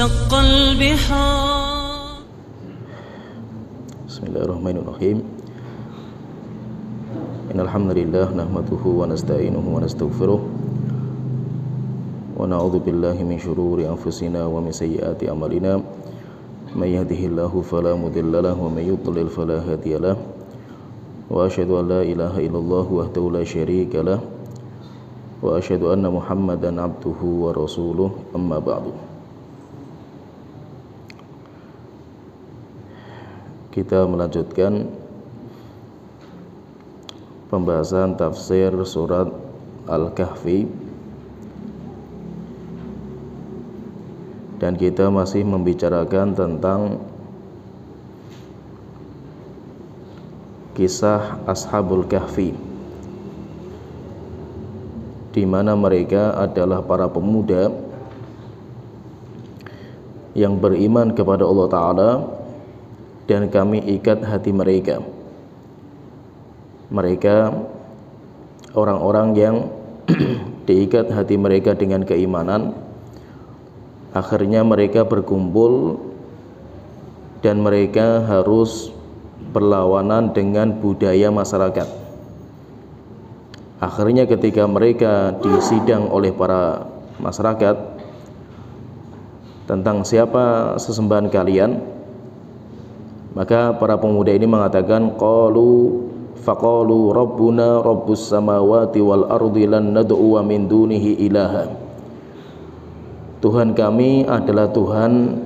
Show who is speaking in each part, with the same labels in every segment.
Speaker 1: وشق البحار.
Speaker 2: بسم الله الرحمن الرحيم. إن الحمد لله نحمده ونستعينه ونستغفره ونعوذ بالله من شرور أنفسنا ومن سيئات أعمالنا من يهده الله فلا مضل له ومن يضلل فلا هادي له وأشهد أن لا إله إلا الله وحده لا شريك له وأشهد أن محمدا عبده ورسوله أما بعد. Kita melanjutkan pembahasan tafsir surat Al-Kahfi, dan kita masih membicarakan tentang kisah Ashabul Kahfi, di mana mereka adalah para pemuda yang beriman kepada Allah Ta'ala, dan kami ikat hati mereka. Mereka orang-orang yang diikat hati mereka dengan keimanan. Akhirnya mereka berkumpul dan mereka harus berlawanan dengan budaya masyarakat. Akhirnya ketika mereka disidang oleh para masyarakat tentang siapa sesembahan kalian, maka para pemuda ini mengatakan faqalu rabbuna rabbus samawati wal ardi lan nad'u min dunihi ilaha. Tuhan kami adalah Tuhan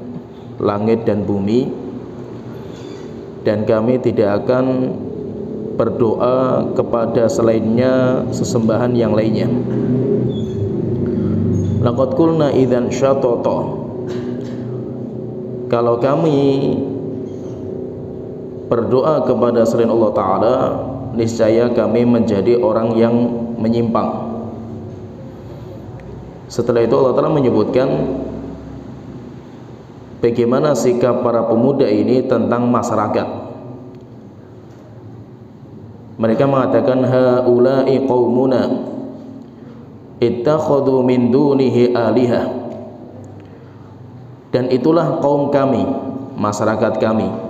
Speaker 2: langit dan bumi, dan kami tidak akan berdoa kepada selainnya sesembahan yang lainnya. Laqad qulna idzan syatata. Kalau kami berdoa kepada selain Allah Ta'ala, niscaya kami menjadi orang yang menyimpang. Setelah itu Allah Ta'ala menyebutkan bagaimana sikap para pemuda ini tentang masyarakat. Mereka mengatakan haula'i qaumuna ittakhadhu min dunihi alihah. Dan itulah kaum kami, masyarakat kami,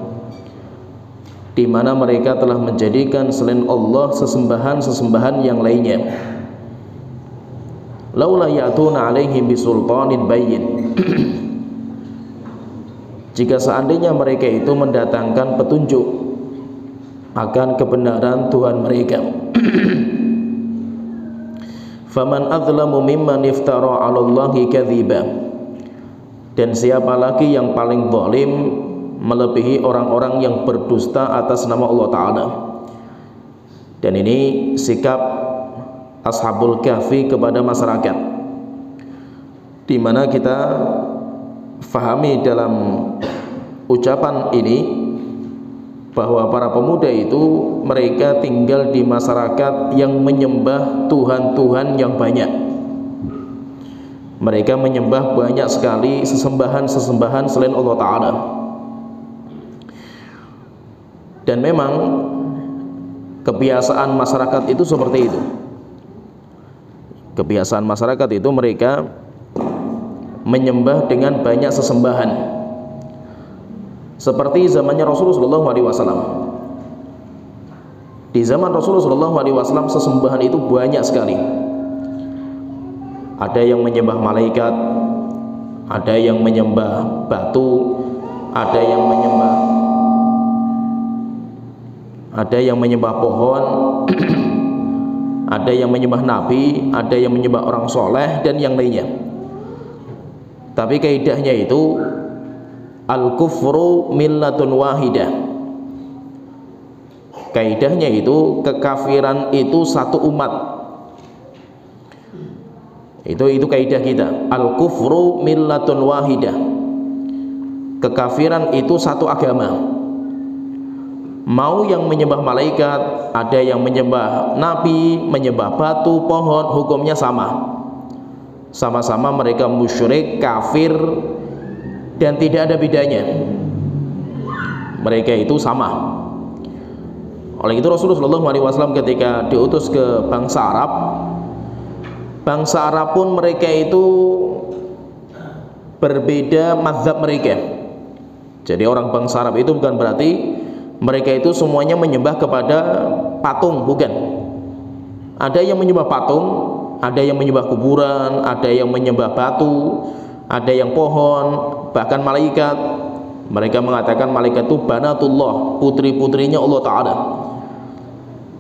Speaker 2: di mana mereka telah menjadikan selain Allah sesembahan yang lainnya. Laula ya'tuna 'alaihim bisultanin bayyin. Jika seandainya mereka itu mendatangkan petunjuk akan kebenaran Tuhan mereka. Faman adzlamu mimman iftara 'ala Allahi kadziba. Dan siapa lagi yang paling zalim melebihi orang-orang yang berdusta atas nama Allah Ta'ala. Dan ini sikap Ashabul Kahfi kepada masyarakat, di mana kita fahami dalam ucapan ini bahwa para pemuda itu mereka tinggal di masyarakat yang menyembah Tuhan-Tuhan yang banyak. Mereka menyembah banyak sekali sesembahan selain Allah Ta'ala. Dan memang kebiasaan masyarakat itu seperti itu. Kebiasaan masyarakat itu mereka menyembah dengan banyak sesembahan. Seperti zamannya Rasulullah SAW. Di zaman Rasulullah SAW sesembahan itu banyak sekali. Ada yang menyembah malaikat, ada yang menyembah batu, ada yang menyembah pohon, ada yang menyembah nabi, ada yang menyembah orang soleh, dan yang lainnya. Tapi kaidahnya itu al-kufru millatun wahidah. Kaidahnya itu kekafiran itu satu umat. Itu kaidah kita. Al-kufru millatun wahidah. Kekafiran itu satu agama. Mau yang menyembah malaikat, ada yang menyembah nabi, menyembah batu, pohon, hukumnya sama. Sama-sama mereka musyrik, kafir, dan tidak ada bedanya. Mereka itu sama. Oleh itu Rasulullah SAW ketika diutus ke bangsa Arab pun mereka itu berbeda mazhab mereka. Jadi orang bangsa Arab itu bukan berarti mereka itu semuanya menyembah kepada patung, bukan. Ada yang menyembah patung, ada yang menyembah kuburan, ada yang menyembah batu, ada yang pohon, bahkan malaikat. Mereka mengatakan malaikat itu banatullah, putri-putrinya Allah Ta'ala.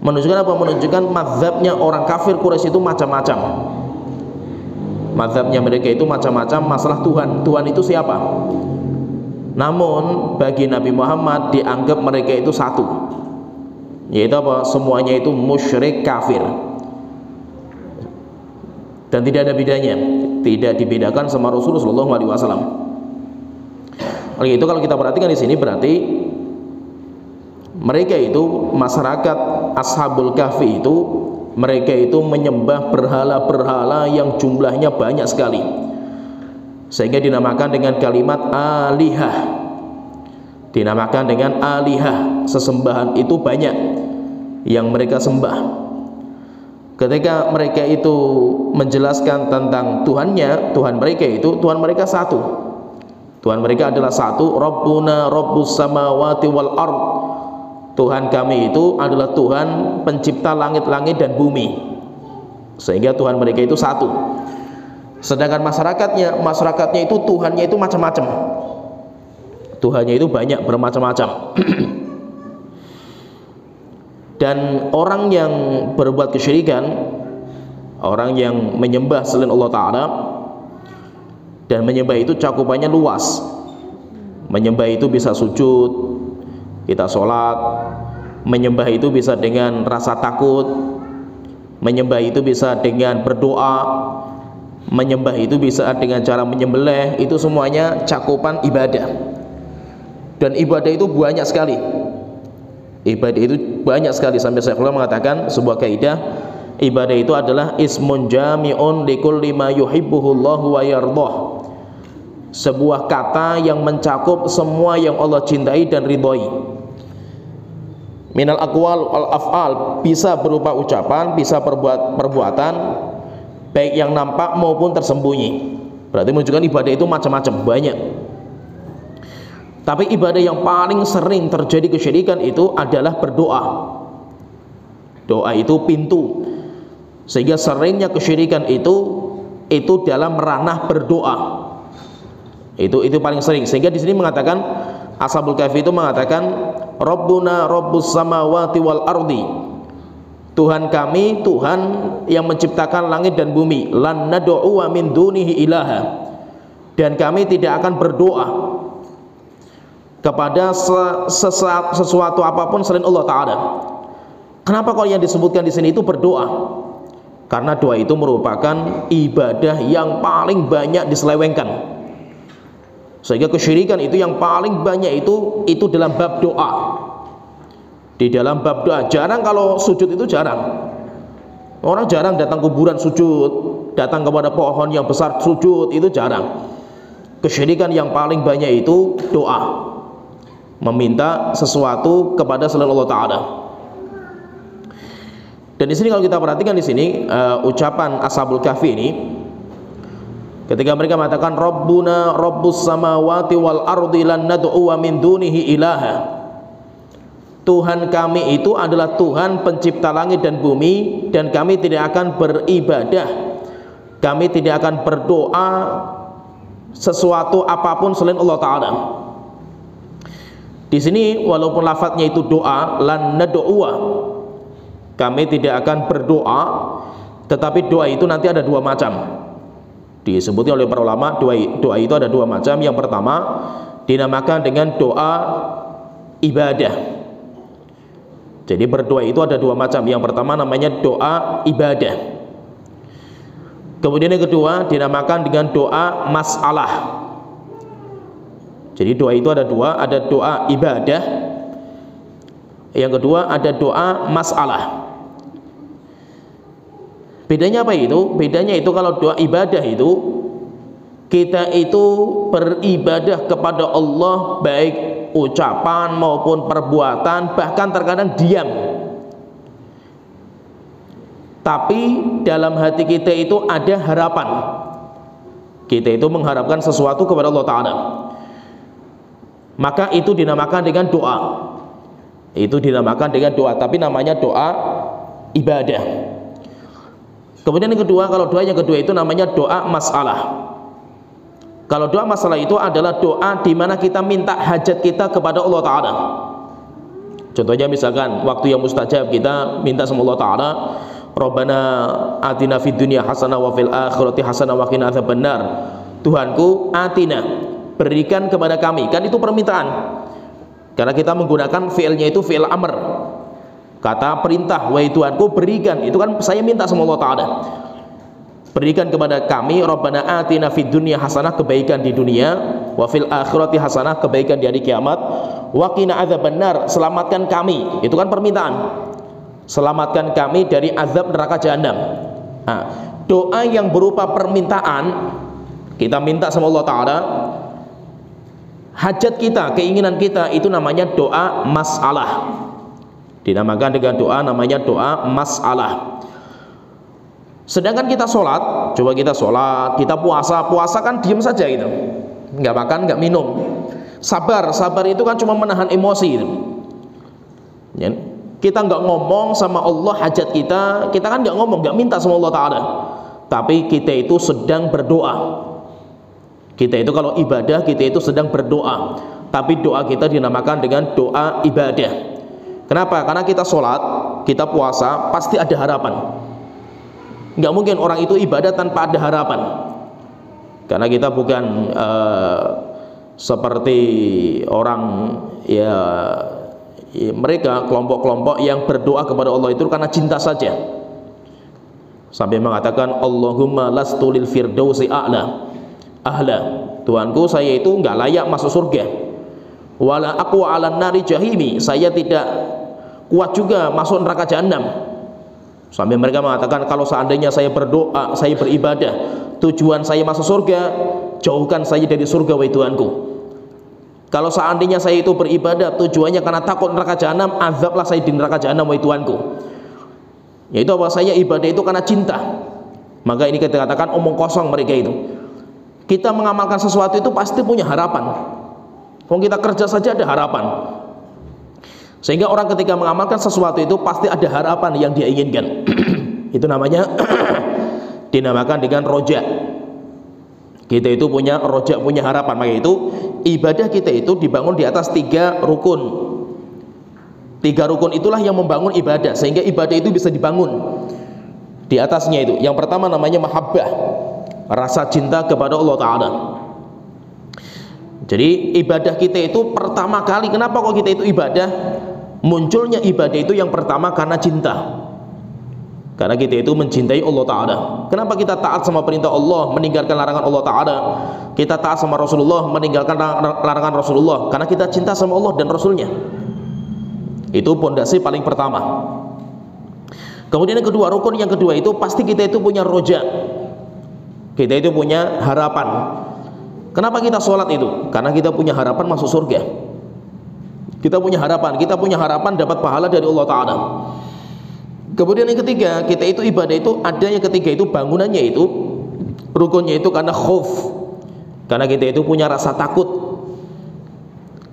Speaker 2: Menunjukkan apa? Menunjukkan mazhabnya orang kafir Quraisy itu macam-macam. Mazhabnya mereka itu macam-macam masalah Tuhan. Tuhan itu siapa? Namun bagi Nabi Muhammad dianggap mereka itu satu, yaitu apa? Semuanya itu musyrik kafir, dan tidak ada bedanya, tidak dibedakan sama Rasulullah SAW. Oleh itu kalau kita perhatikan di sini berarti mereka itu masyarakat Ashabul Kahfi itu mereka itu menyembah berhala-berhala yang jumlahnya banyak sekali, sehingga dinamakan dengan kalimat alihah. Dinamakan dengan alihah, sesembahan itu banyak yang mereka sembah. Ketika mereka itu menjelaskan tentang Tuhannya, Tuhan mereka itu, Tuhan mereka satu. Tuhan mereka adalah satu, Rabbuna Rabbus samawati wal ard. Tuhan kami itu adalah Tuhan pencipta langit-langit dan bumi. Sehingga Tuhan mereka itu satu. Sedangkan masyarakatnya itu Tuhannya itu macam-macam. Tuhannya itu banyak, bermacam-macam. Dan orang yang berbuat kesyirikan, orang yang menyembah selain Allah Ta'ala, dan menyembah itu cakupannya luas. Menyembah itu bisa sujud, kita sholat. Menyembah itu bisa dengan rasa takut. Menyembah itu bisa dengan berdoa. Menyembah itu bisa dengan cara menyembelih. Itu semuanya cakupan ibadah. Dan ibadah itu banyak sekali. Ibadah itu banyak sekali, sampai Syekhullah mengatakan sebuah kaidah, ibadah itu adalah ismun jami'un likulli ma yuhibbuhullahu wa yardah. Sebuah kata yang mencakup semua yang Allah cintai dan ridhoi. Minal aqwal wal af'al, bisa berupa ucapan, bisa perbuatan, baik yang nampak maupun tersembunyi. Berarti menunjukkan ibadah itu macam-macam, banyak. Tapi ibadah yang paling sering terjadi kesyirikan itu adalah berdoa. Doa itu pintu. Sehingga seringnya kesyirikan itu dalam ranah berdoa. Itu paling sering. Sehingga di sini mengatakan Ashabul Kahfi itu mengatakan Rabbuna Rabbus samawati wal ardi. Tuhan kami Tuhan yang menciptakan langit dan bumi. Lan nad'u min dunihi ilaha. Dan kami tidak akan berdoa kepada sesuatu apapun selain Allah Ta'ala. Kenapa kalau yang disebutkan di sini itu berdoa? Karena doa itu merupakan ibadah yang paling banyak diselewengkan. Sehingga kesyirikan itu yang paling banyak itu dalam bab doa. Di dalam bab doa, jarang kalau sujud itu jarang. Orang jarang datang kuburan sujud, datang kepada pohon yang besar sujud, itu jarang. Kesyirikan yang paling banyak itu doa, meminta sesuatu kepada selain Allah Ta'ala. Dan di sini kalau kita perhatikan di sini ucapan Ashabul Kahfi ini, ketika mereka mengatakan Rabbuna Rabbus samawati wal ardi lan nad'u min dunihi ilaha. Tuhan kami itu adalah Tuhan pencipta langit dan bumi, dan kami tidak akan beribadah, kami tidak akan berdoa sesuatu apapun selain Allah Ta'ala. Di sini walaupun lafadznya itu doa, lan nad'u, kami tidak akan berdoa, tetapi doa itu nanti ada dua macam. Disebutnya oleh para ulama, doa itu ada dua macam. Yang pertama dinamakan dengan doa ibadah. Jadi berdoa itu ada dua macam. Yang pertama namanya doa ibadah. Kemudian yang kedua dinamakan dengan doa masalah. Jadi doa itu ada dua, ada doa ibadah. Yang kedua ada doa masalah. Bedanya apa itu? Bedanya itu kalau doa ibadah itu kita itu beribadah kepada Allah, baik ucapan maupun perbuatan, bahkan terkadang diam. Tapi dalam hati kita itu ada harapan. kita itu mengharapkan sesuatu kepada Allah Ta'ala, maka itu dinamakan dengan doa. Itu dinamakan dengan doa, tapi namanya doa ibadah. Kemudian yang kedua, kalau doa yang kedua itu namanya doa masalah. Kalau doa masalah itu adalah doa di mana kita minta hajat kita kepada Allah Ta'ala. Contohnya misalkan waktu yang mustajab kita minta sama Allah Ta'ala, Rabbana atina fid dunya hasanah wa fil akhirati hasanah wa qina adzabannar. Tuhanku, atina, berikan kepada kami. Kan itu permintaan. Karena kita menggunakan fi'ilnya itu fi'il amr, kata perintah. Wahai Tuhanku, berikan. Itu kan saya minta sama Allah Ta'ala, berikan kepada kami Rabbana atina fid dunya hasanah, kebaikan di dunia, wa fil akhirati hasanah, kebaikan di hari kiamat, wa qina adzabannar, selamatkan kami. Itu kan permintaan, selamatkan kami dari azab neraka jahanam. Nah, doa yang berupa permintaan, kita minta sama Allah Ta'ala hajat kita, keinginan kita, itu namanya doa masalah. Dinamakan dengan doa namanya doa masalah. Sedangkan kita sholat, coba kita sholat, kita puasa, puasa kan diam saja gitu, nggak makan, nggak minum. Sabar itu kan cuma menahan emosi gitu. Ya. Kita nggak ngomong sama Allah hajat kita, kita kan nggak ngomong, nggak minta sama Allah Ta'ala, tapi kita itu sedang berdoa. Kita itu kalau ibadah, kita itu sedang berdoa, tapi doa kita dinamakan dengan doa ibadah. Kenapa? Karena kita sholat, kita puasa, pasti ada harapan. Nggak mungkin orang itu ibadah tanpa ada harapan. Karena kita bukan seperti orang ya mereka kelompok-kelompok yang berdoa kepada Allah itu karena cinta saja, sampai mengatakan Allahumma lastu lil firdausi a'la ahla, Tuhanku, saya itu nggak layak masuk surga, wala aqwa 'alan nari jahimi, saya tidak kuat juga masuk neraka jahanam. Sampai mereka mengatakan kalau seandainya saya berdoa, saya beribadah, tujuan saya masuk surga, jauhkan saya dari surga wahai Tuhanku. Kalau seandainya saya itu beribadah tujuannya karena takut neraka jahanam, azablah saya di neraka jahanam wahai Tuhanku. Yaitu apa? Saya ibadah itu karena cinta. Maka ini kita katakan omong kosong mereka itu. Kita mengamalkan sesuatu itu pasti punya harapan. Kalau kita kerja saja ada harapan. Sehingga orang ketika mengamalkan sesuatu itu pasti ada harapan yang dia inginkan. Itu namanya dinamakan dengan roja. Kita itu punya roja, punya harapan. Maka itu ibadah kita itu dibangun di atas 3 rukun. 3 rukun itulah yang membangun ibadah, sehingga ibadah itu bisa dibangun di atasnya itu. Yang pertama namanya mahabbah, rasa cinta kepada Allah Ta'ala. Jadi ibadah kita itu pertama kali, kenapa kok kita itu ibadah? Munculnya ibadah itu yang pertama karena cinta. Karena kita itu mencintai Allah Ta'ala. Kenapa kita taat sama perintah Allah, meninggalkan larangan Allah Ta'ala? Kita taat sama Rasulullah, meninggalkan larangan Rasulullah, karena kita cinta sama Allah dan Rasulnya. Itu pondasi paling pertama. Kemudian yang kedua, rukun yang kedua itu pasti kita itu punya roja, kita itu punya harapan. Kenapa kita sholat itu? Karena kita punya harapan masuk surga. Kita punya harapan dapat pahala dari Allah Ta'ala. Kemudian yang ketiga, kita itu ibadah itu ada yang ketiga itu bangunannya itu, rukunnya itu karena khauf, karena kita itu punya rasa takut.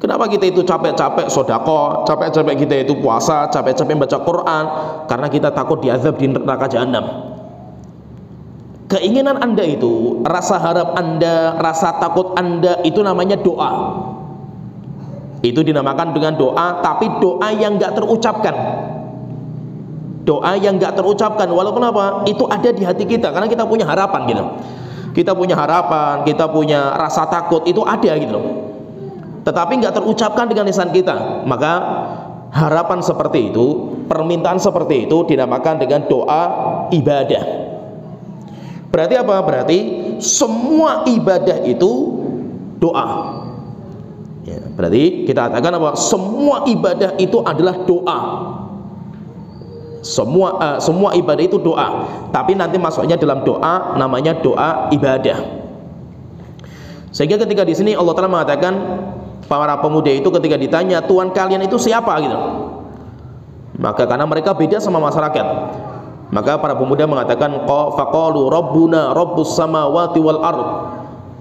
Speaker 2: Kenapa kita itu capek-capek sodako, capek-capek kita itu puasa, capek-capek baca Quran? Karena kita takut diazab di neraka jahanam. Keinginan Anda itu, rasa harap Anda, rasa takut Anda, itu namanya doa. Itu dinamakan dengan doa, tapi doa yang nggak terucapkan. Doa yang nggak terucapkan, walaupun apa? Itu ada di hati kita, karena kita punya harapan gitu. Kita punya harapan, kita punya rasa takut, itu ada gitu loh. Tetapi nggak terucapkan dengan lisan kita. Maka harapan seperti itu, permintaan seperti itu dinamakan dengan doa ibadah. Berarti apa? Berarti semua ibadah itu doa. Ya, berarti kita katakan apa? Semua ibadah itu adalah doa. Semua ibadah itu doa. Tapi nanti masuknya dalam doa namanya doa ibadah. Sehingga ketika di sini Allah Ta'ala mengatakan para pemuda itu ketika ditanya Tuhan kalian itu siapa gitu. Maka karena mereka beda sama masyarakat, maka para pemuda mengatakan faqalu rabbuna rabbus samawati wal ard.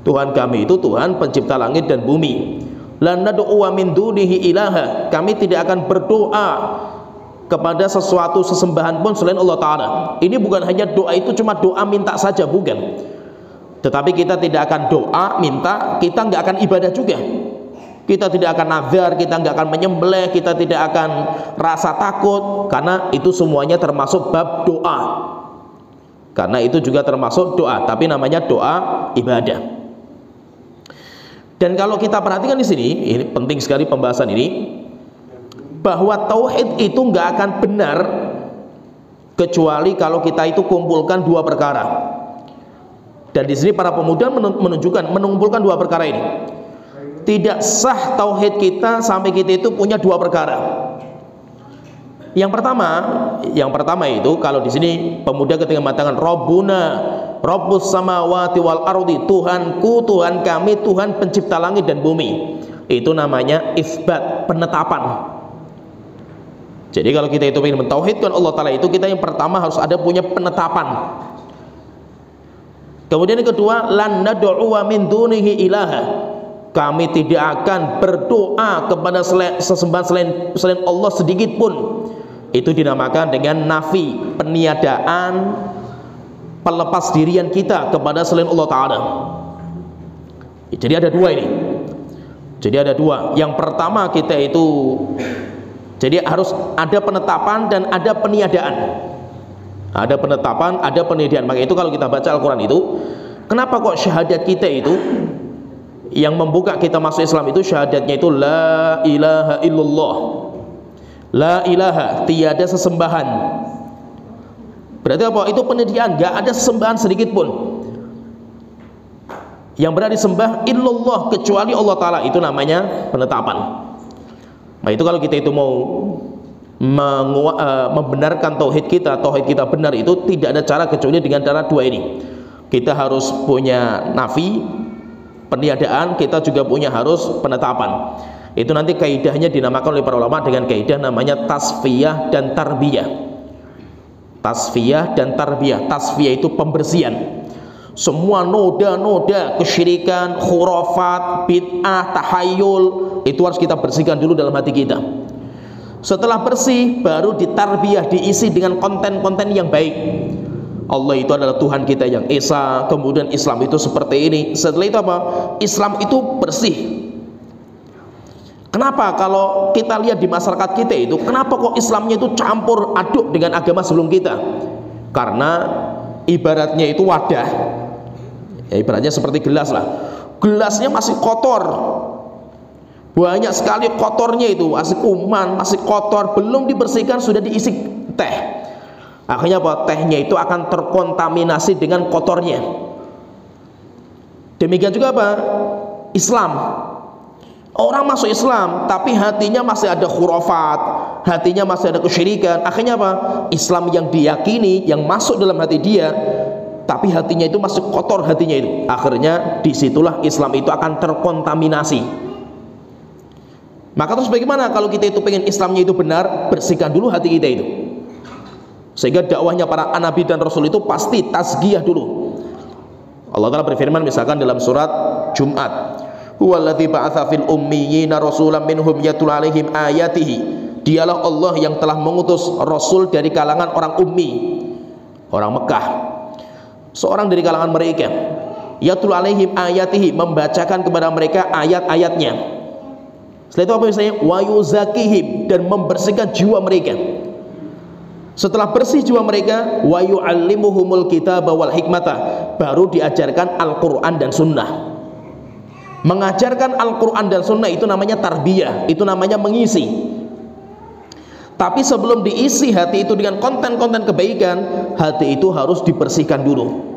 Speaker 2: Tuhan kami itu Tuhan pencipta langit dan bumi. Lan nad'u min dunihi ilaha, kami tidak akan berdoa kepada sesuatu sesembahan pun selain Allah Ta'ala. Ini bukan hanya doa itu cuma doa minta saja, bukan. Tetapi kita tidak akan doa minta, kita nggak akan ibadah juga. Kita tidak akan nazar, kita nggak akan menyembelih, kita tidak akan rasa takut, karena itu semuanya termasuk bab doa. Karena itu juga termasuk doa, tapi namanya doa ibadah. Dan kalau kita perhatikan di sini, ini penting sekali pembahasan ini, bahwa tauhid itu nggak akan benar kecuali kalau kita itu kumpulkan dua perkara. Dan di sini para pemuda mengumpulkan dua perkara ini. Tidak sah tauhid kita sampai kita itu punya dua perkara. Yang pertama itu kalau di sini pemuda ketika mengatakan Rabbuna Rabbus samawati wal ardi, Tuhanku, Tuhan kami, Tuhan pencipta langit dan bumi. Itu namanya isbat, penetapan. Jadi kalau kita itu ingin mentauhidkan Allah Ta'ala itu, kita yang pertama harus ada punya penetapan. Kemudian yang kedua, lan nad'u min dunihi ilaha, kami tidak akan berdoa kepada sesembahan selain Allah sedikit pun. Itu dinamakan dengan nafi, peniadaan, pelepas dirian kita kepada selain Allah Ta'ala. Jadi ada dua ini. Jadi ada dua. Yang pertama kita itu, jadi harus ada penetapan dan ada peniadaan. Ada penetapan, ada peniadaan. Maka itu kalau kita baca Al-Quran itu, kenapa kok syahadat kita itu, yang membuka kita masuk Islam itu syahadatnya itu la ilaha illallah. La ilaha, tiada sesembahan. Berarti apa? Itu penyediaan, gak ada sesembahan sedikit pun yang berada disembah illallah kecuali Allah Ta'ala. Itu namanya penetapan. Nah itu kalau kita itu mau membenarkan tauhid kita benar, itu tidak ada cara kecuali dengan cara dua ini. Kita harus punya nafi, peniadaan, kita juga punya harus penetapan. Itu nanti kaidahnya dinamakan oleh para ulama dengan kaidah namanya tasfiyah dan tarbiyah. Tasfiyah dan tarbiyah. Tasfiyah itu pembersihan. Semua noda-noda kesyirikan, khurafat, bid'ah, tahayul, itu harus kita bersihkan dulu dalam hati kita. Setelah bersih, baru ditarbiyah, diisi dengan konten-konten yang baik. Allah itu adalah Tuhan kita yang esa, kemudian Islam itu seperti ini. Setelah itu apa? Islam itu bersih. Kenapa kalau kita lihat di masyarakat kita itu, kenapa kok Islamnya itu campur aduk dengan agama sebelum kita? Karena ibaratnya itu wadah, ya ibaratnya seperti gelas lah. Gelasnya masih kotor, banyak sekali kotornya itu, masih kuman, masih kotor, belum dibersihkan sudah diisi teh. Akhirnya apa? Tehnya itu akan terkontaminasi dengan kotornya. Demikian juga apa? Islam. Orang masuk Islam tapi hatinya masih ada khurafat, hatinya masih ada kesyirikan. Akhirnya apa? Islam yang diyakini, yang masuk dalam hati dia, tapi hatinya itu masih kotor hatinya itu. Akhirnya disitulah Islam itu akan terkontaminasi. Maka terus bagaimana kalau kita itu pengen Islamnya itu benar? Bersihkan dulu hati kita itu. Sehingga dakwahnya para nabi dan rasul itu pasti tazkiyah dulu. Allah Ta'ala berfirman misalkan dalam surat Jumat, huwallazi ba'atsa fil ummiyina rasulan minhum yatul alaihim ayatihi. Dialah Allah yang telah mengutus rasul dari kalangan orang ummi, orang Mekah, seorang dari kalangan mereka. Yatul alaihim ayatihi, membacakan kepada mereka ayat-ayatnya. Setelah itu apa misalnya? Wa yuzakihim, dan membersihkan jiwa mereka. Setelah bersih jiwa mereka, wa yu'allimuhumul kitaba wal hikmata, baru diajarkan Al-Quran dan Sunnah. Mengajarkan Al-Quran dan Sunnah itu namanya tarbiyah, itu namanya mengisi. Tapi sebelum diisi hati itu dengan konten-konten kebaikan, hati itu harus dibersihkan dulu.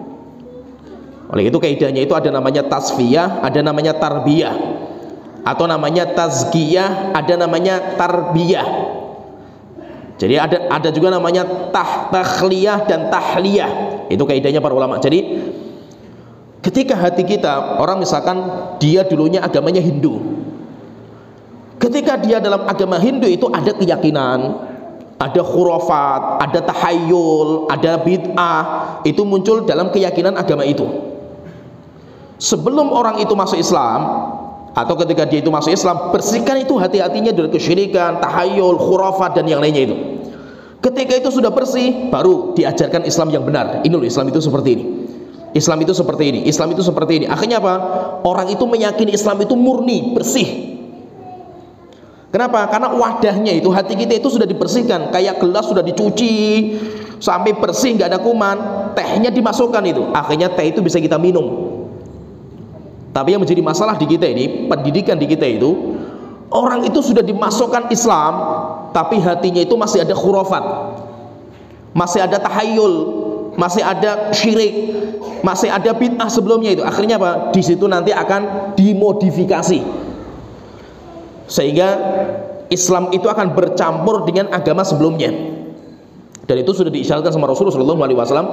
Speaker 2: Oleh itu kaidahnya itu ada namanya tasfiyah, ada namanya tarbiyah, atau namanya tazkiyah, ada namanya tarbiyah. Jadi ada juga namanya takhliyah dan tahliyah. Itu kaidahnya para ulama. Jadi ketika hati kita, orang misalkan dia dulunya agamanya Hindu, ketika dia dalam agama Hindu itu ada keyakinan, ada khurafat, ada tahayul, ada bid'ah, itu muncul dalam keyakinan agama itu. Sebelum orang itu masuk Islam atau ketika dia itu masuk Islam, bersihkan itu hati-hatinya dari kesyirikan, tahayul, khurafat dan yang lainnya itu. Ketika itu sudah bersih, baru diajarkan Islam yang benar. Ini loh, Islam itu seperti ini, Islam itu seperti ini, Islam itu seperti ini. Akhirnya apa? Orang itu meyakini Islam itu murni, bersih. Kenapa? Karena wadahnya itu, hati kita itu sudah dibersihkan. Kayak gelas sudah dicuci sampai bersih, nggak ada kuman. Tehnya dimasukkan itu, akhirnya teh itu bisa kita minum. Tapi yang menjadi masalah di kita ini, pendidikan di kita itu, orang itu sudah dimasukkan Islam, tapi hatinya itu masih ada khurafat, masih ada tahayul, masih ada syirik, masih ada bid'ah sebelumnya itu. Akhirnya apa? Di situ nanti akan dimodifikasi, sehingga Islam itu akan bercampur dengan agama sebelumnya. Dan itu sudah diisyaratkan sama Rasulullah SAW.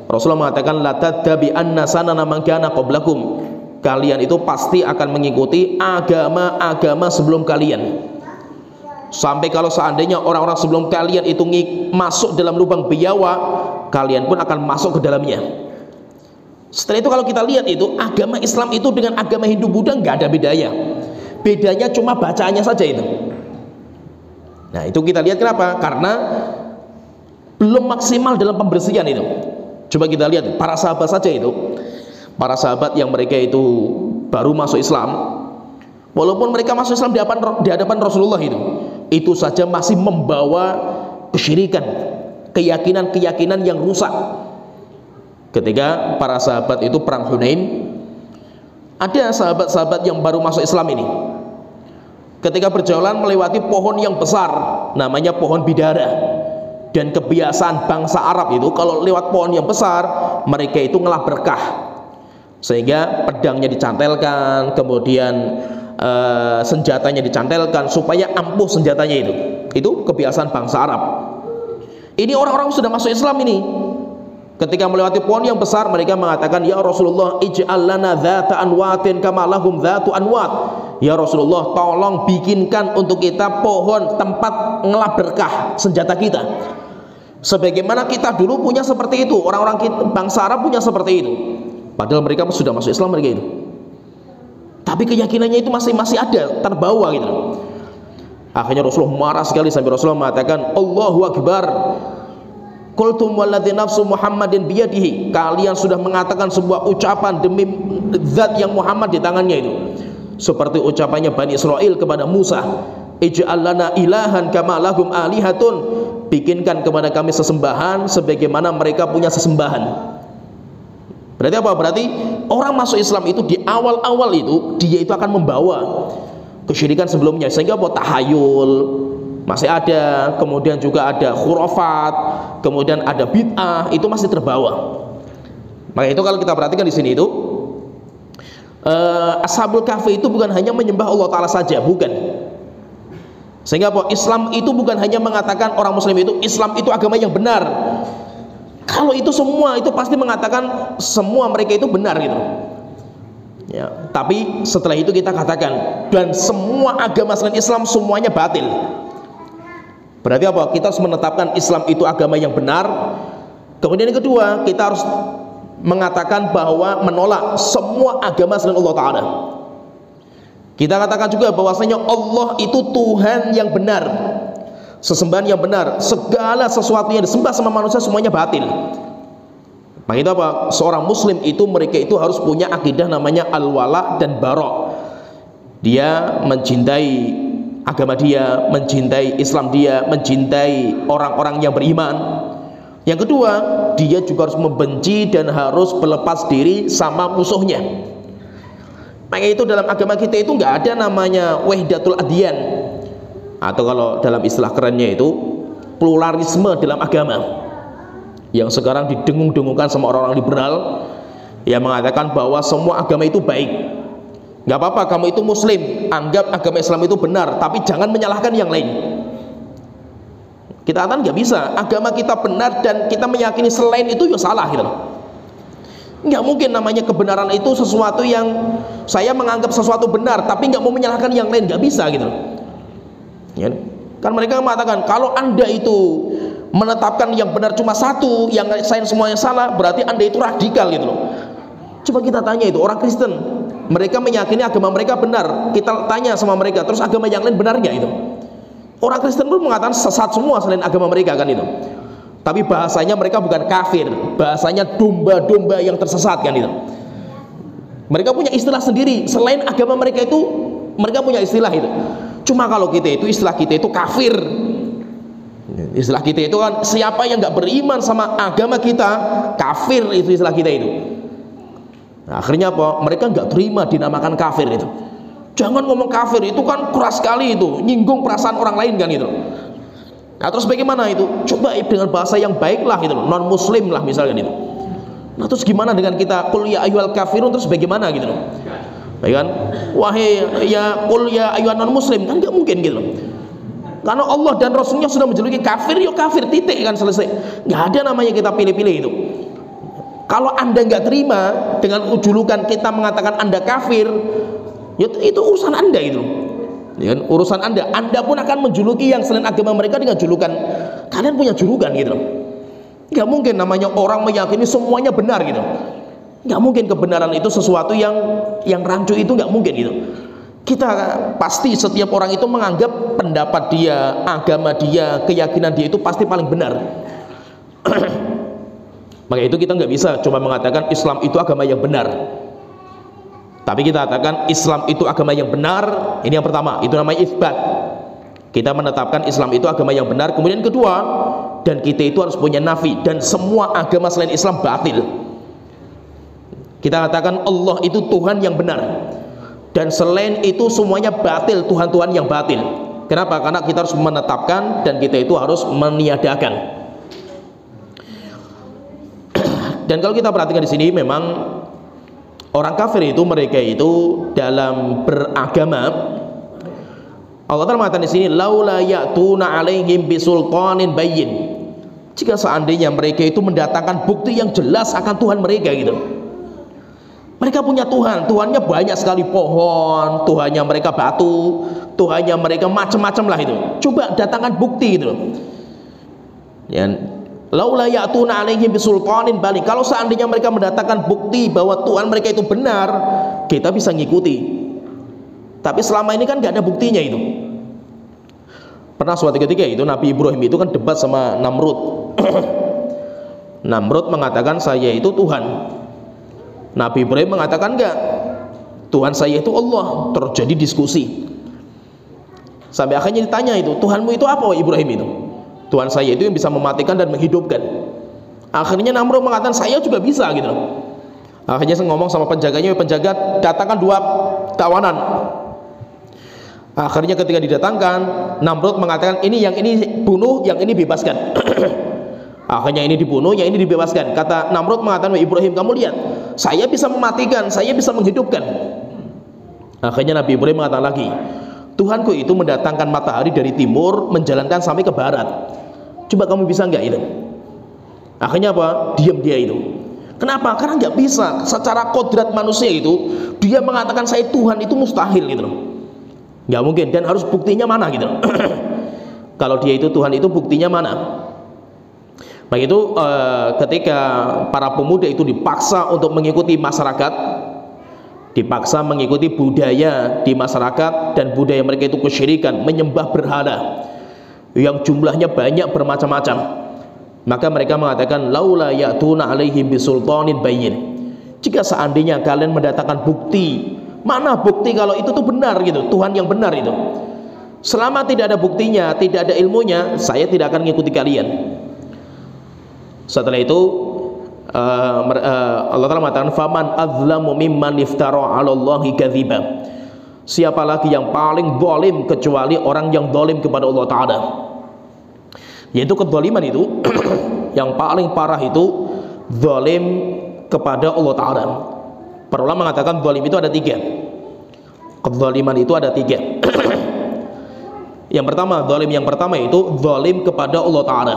Speaker 2: Rasulullah mengatakan, la tattabi'anna sanana man kana qablakum. Kalian itu pasti akan mengikuti agama-agama sebelum kalian. Sampai kalau seandainya orang-orang sebelum kalian itu masuk dalam lubang biawa, kalian pun akan masuk ke dalamnya. Setelah itu kalau kita lihat itu, agama Islam itu dengan agama Hindu Buddha nggak ada bedanya. Bedanya cuma bacaannya saja itu. Nah itu kita lihat kenapa? Karena belum maksimal dalam pembersihan itu. Coba kita lihat para sahabat saja itu. Para sahabat yang mereka itu baru masuk Islam, walaupun mereka masuk Islam di hadapan Rasulullah itu saja masih membawa kesyirikan, keyakinan-keyakinan yang rusak. Ketika para sahabat itu perang Hunain, ada sahabat-sahabat yang baru masuk Islam ini, ketika berjalan melewati pohon yang besar, namanya pohon bidara. Dan kebiasaan bangsa Arab itu kalau lewat pohon yang besar, mereka itu ngelah berkah, sehingga pedangnya dicantelkan, kemudian senjatanya dicantelkan supaya ampuh senjatanya itu. Itu kebiasaan bangsa Arab. Ini orang-orang sudah masuk Islam ini, ketika melewati pohon yang besar, mereka mengatakan, ya Rasulullah, ij'al lana dzata anwatin kama lahum dzatu anwat. Ya Rasulullah, tolong bikinkan untuk kita pohon tempat ngelah berkah senjata kita, sebagaimana kita dulu punya seperti itu. Orang-orang bangsa Arab punya seperti itu. Padahal mereka sudah masuk Islam mereka itu, tapi keyakinannya itu masih ada, terbawa gitu. Akhirnya Rasulullah marah sekali sampai Rasulullah mengatakan, Allahu Akbar, qultum walladzi nafsu Muhammadin biyadihi. Kalian sudah mengatakan sebuah ucapan demi zat yang Muhammad di tangannya itu, seperti ucapannya Bani Israel kepada Musa, ij'al lana ilahan kama lahum alihatun. Bikinkan kepada kami sesembahan sebagaimana mereka punya sesembahan. Berarti apa? Berarti orang masuk Islam itu di awal-awal itu dia itu akan membawa kesyirikan sebelumnya, sehingga buat tahayul masih ada, kemudian juga ada khurafat, kemudian ada bid'ah, itu masih terbawa. Maka itu kalau kita perhatikan di sini itu, Ashabul Kahfi itu bukan hanya menyembah Allah Ta'ala saja, bukan. Sehingga apa? Islam itu bukan hanya mengatakan orang Muslim itu Islam itu agama yang benar. Kalau itu semua itu pasti mengatakan semua mereka itu benar gitu. Ya, tapi setelah itu kita katakan dan semua agama selain Islam semuanya batil. Berarti apa? Kita harus menetapkan Islam itu agama yang benar. Kemudian yang kedua, kita harus mengatakan bahwa menolak semua agama selain Allah Ta'ala. Kita katakan juga bahwasanya Allah itu Tuhan yang benar, sesembahan yang benar. Segala sesuatu yang disembah sama manusia semuanya batil. Maka itu apa? Seorang Muslim itu mereka itu harus punya akidah namanya al-wala dan bara. Dia mencintai agama dia, mencintai Islam dia, mencintai orang-orang yang beriman. Yang kedua, dia juga harus membenci dan harus berlepas diri sama musuhnya. Maka itu dalam agama kita itu nggak ada namanya wahdatul adyan, atau kalau dalam istilah kerennya itu pluralisme dalam agama, yang sekarang didengung-dengungkan sama orang-orang liberal yang mengatakan bahwa semua agama itu baik. Nggak apa-apa kamu itu Muslim, anggap agama Islam itu benar, tapi jangan menyalahkan yang lain. Kita katakan nggak bisa, agama kita benar dan kita meyakini selain itu ya salah gitu. Nggak mungkin namanya kebenaran itu sesuatu yang saya menganggap sesuatu benar tapi nggak mau menyalahkan yang lain, nggak bisa gitu. Ya, kan mereka mengatakan kalau anda itu menetapkan yang benar cuma satu, yang lain semuanya salah, berarti anda itu radikal gitu loh. Coba kita tanya itu orang Kristen, mereka meyakini agama mereka benar. Kita tanya sama mereka, terus agama yang lain benar nggak itu? Orang Kristen pun mengatakan sesat semua selain agama mereka kan itu. Tapi bahasanya mereka bukan kafir, bahasanya domba-domba yang tersesat kan itu. Mereka punya istilah sendiri selain agama mereka itu, mereka punya istilah itu. Cuma kalau kita itu istilah kita itu kafir. Istilah kita itu kan siapa yang nggak beriman sama agama kita kafir, itu istilah kita itu. Nah, akhirnya apa? Mereka nggak terima dinamakan kafir itu. Jangan ngomong kafir, itu kan keras sekali itu, nyinggung perasaan orang lain kan itu. Nah terus bagaimana itu? Coba dengan bahasa yang baik lah itu, non muslim lah misalnya itu. Nah terus gimana dengan kita qul ya ayyuhal kafirun, terus bagaimana gitu loh? Baik kan? Wahai ya qul ya ayyuhan non muslim, kan nggak mungkin gitu loh. Karena Allah dan Rasulnya sudah menjuluki kafir, ya kafir, titik kan, selesai. Nggak ada namanya kita pilih-pilih itu. Kalau Anda nggak terima dengan julukan kita mengatakan Anda kafir, ya itu urusan Anda itu. Ya, urusan Anda. Anda pun akan menjuluki yang selain agama mereka dengan julukan. Kalian punya julukan gitu. Nggak mungkin namanya orang meyakini semuanya benar gitu. Nggak mungkin kebenaran itu sesuatu yang rancu, itu nggak mungkin gitu. Kita pasti setiap orang itu menganggap pendapat dia, agama dia, keyakinan dia itu pasti paling benar. Maka itu kita nggak bisa cuma mengatakan Islam itu agama yang benar, tapi kita katakan Islam itu agama yang benar. Ini yang pertama, itu namanya isbat. Kita menetapkan Islam itu agama yang benar. Kemudian kedua, dan kita itu harus punya nafi, dan semua agama selain Islam batil. Kita katakan Allah itu Tuhan yang benar, dan selain itu semuanya batil, Tuhan-Tuhan yang batil. Kenapa? Karena kita harus menetapkan dan kita itu harus meniadakan. Dan kalau kita perhatikan di sini, memang orang kafir itu, mereka itu dalam beragama, Allah Ta'ala mengatakan di sini, laula ya'tuna 'alaihim bisultanin bayyin. Jika seandainya mereka itu mendatangkan bukti yang jelas akan Tuhan mereka gitu. Mereka punya Tuhan, Tuhannya banyak sekali, pohon, Tuhannya mereka batu, Tuhannya mereka macam-macam lah itu. Coba datangkan bukti gitu. Ya, laula ya'tuna 'alaihim bisultanin balik. Kalau seandainya mereka mendatangkan bukti bahwa Tuhan mereka itu benar, kita bisa ngikuti. Tapi selama ini kan nggak ada buktinya itu. Pernah suatu ketika itu Nabi Ibrahim itu kan debat sama Namrud. Namrud mengatakan saya itu Tuhan. Nabi Ibrahim mengatakan enggak, Tuhan saya itu Allah. Terjadi diskusi. Sampai akhirnya ditanya itu, Tuhanmu itu apa Ibrahim itu? Tuhan saya itu yang bisa mematikan dan menghidupkan. Akhirnya Namrud mengatakan saya juga bisa gitu. Akhirnya saya ngomong sama penjaganya, penjaga datangkan 2 tawanan. Akhirnya ketika didatangkan, Namrud mengatakan ini yang ini bunuh, yang ini bebaskan. Akhirnya ini dibunuh, yang ini dibebaskan. Kata Namrud mengatakan, Ibrahim kamu lihat, saya bisa mematikan, saya bisa menghidupkan. Akhirnya Nabi Ibrahim mengatakan lagi, Tuhanku itu mendatangkan matahari dari timur, menjalankan sampai ke barat. Coba kamu bisa nggak itu? Akhirnya apa? Diam dia itu. Kenapa? Karena nggak bisa. Secara kodrat manusia itu, dia mengatakan saya Tuhan itu mustahil gitu loh. Nggak mungkin, dan harus buktinya mana gitu. Kalau dia itu Tuhan itu buktinya mana? Baik itu ketika para pemuda itu dipaksa untuk mengikuti masyarakat, dipaksa mengikuti budaya di masyarakat, dan budaya mereka itu kesyirikan, menyembah berhala yang jumlahnya banyak bermacam-macam. Maka mereka mengatakan laula ya'tuna 'alaihim bisultanin bayyin. Jika seandainya kalian mendatangkan bukti, mana bukti kalau itu tuh benar gitu, Tuhan yang benar itu. Selama tidak ada buktinya, tidak ada ilmunya, saya tidak akan mengikuti kalian. Setelah itu Allah Ta'ala mengatakan faman azlamu mimman iftara 'alallahi kadziba. Siapa lagi yang paling zalim kecuali orang yang zalim kepada Allah Ta'ala. Yaitu kezaliman itu yang paling parah itu zalim kepada Allah Ta'ala. Para ulama mengatakan zalim itu ada 3. Kezaliman itu ada 3. Yang pertama, zalim yang pertama itu zalim kepada Allah Ta'ala.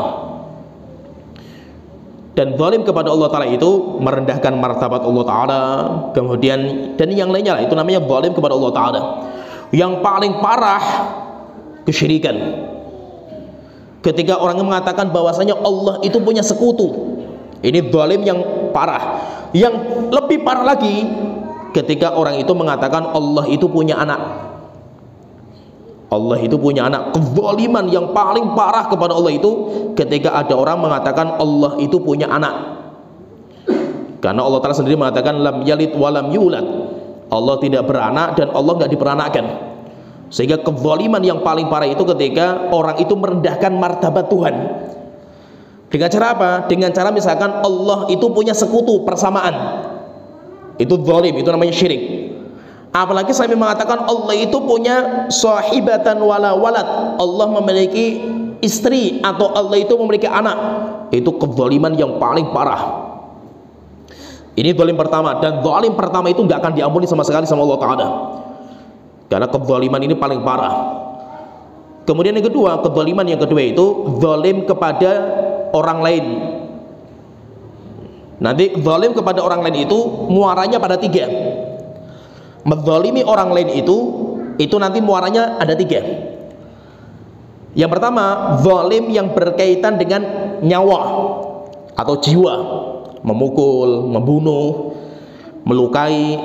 Speaker 2: Dan zalim kepada Allah Ta'ala itu merendahkan martabat Allah Ta'ala, kemudian dan yang lainnya lah, itu namanya zalim kepada Allah Ta'ala. Yang paling parah kesyirikan. Ketika orang mengatakan bahwasanya Allah itu punya sekutu, ini zalim yang parah. Yang lebih parah lagi ketika orang itu mengatakan Allah itu punya anak. Allah itu punya anak. Kezaliman yang paling parah kepada Allah itu ketika ada orang mengatakan Allah itu punya anak. Karena Allah Ta'ala sendiri mengatakan lam yalid walam yulad. Allah tidak beranak dan Allah nggak diperanakkan. Sehingga kezaliman yang paling parah itu ketika orang itu merendahkan martabat Tuhan. Dengan cara apa? Dengan cara misalkan Allah itu punya sekutu, persamaan. Itu zalim, itu namanya syirik. Apalagi sampai mengatakan Allah itu punya sahibatan wala walad. Allah memiliki istri atau Allah itu memiliki anak. Itu kezaliman yang paling parah. Ini zalim pertama, dan zalim pertama itu nggak akan diampuni sama sekali sama Allah Ta'ala. Karena kezaliman ini paling parah. Kemudian yang kedua, kezaliman yang kedua itu zalim kepada orang lain. Nanti zalim kepada orang lain itu muaranya pada tiga. Menzalimi orang lain itu nanti muaranya ada tiga. Yang pertama, zalim yang berkaitan dengan nyawa atau jiwa, memukul, membunuh, melukai.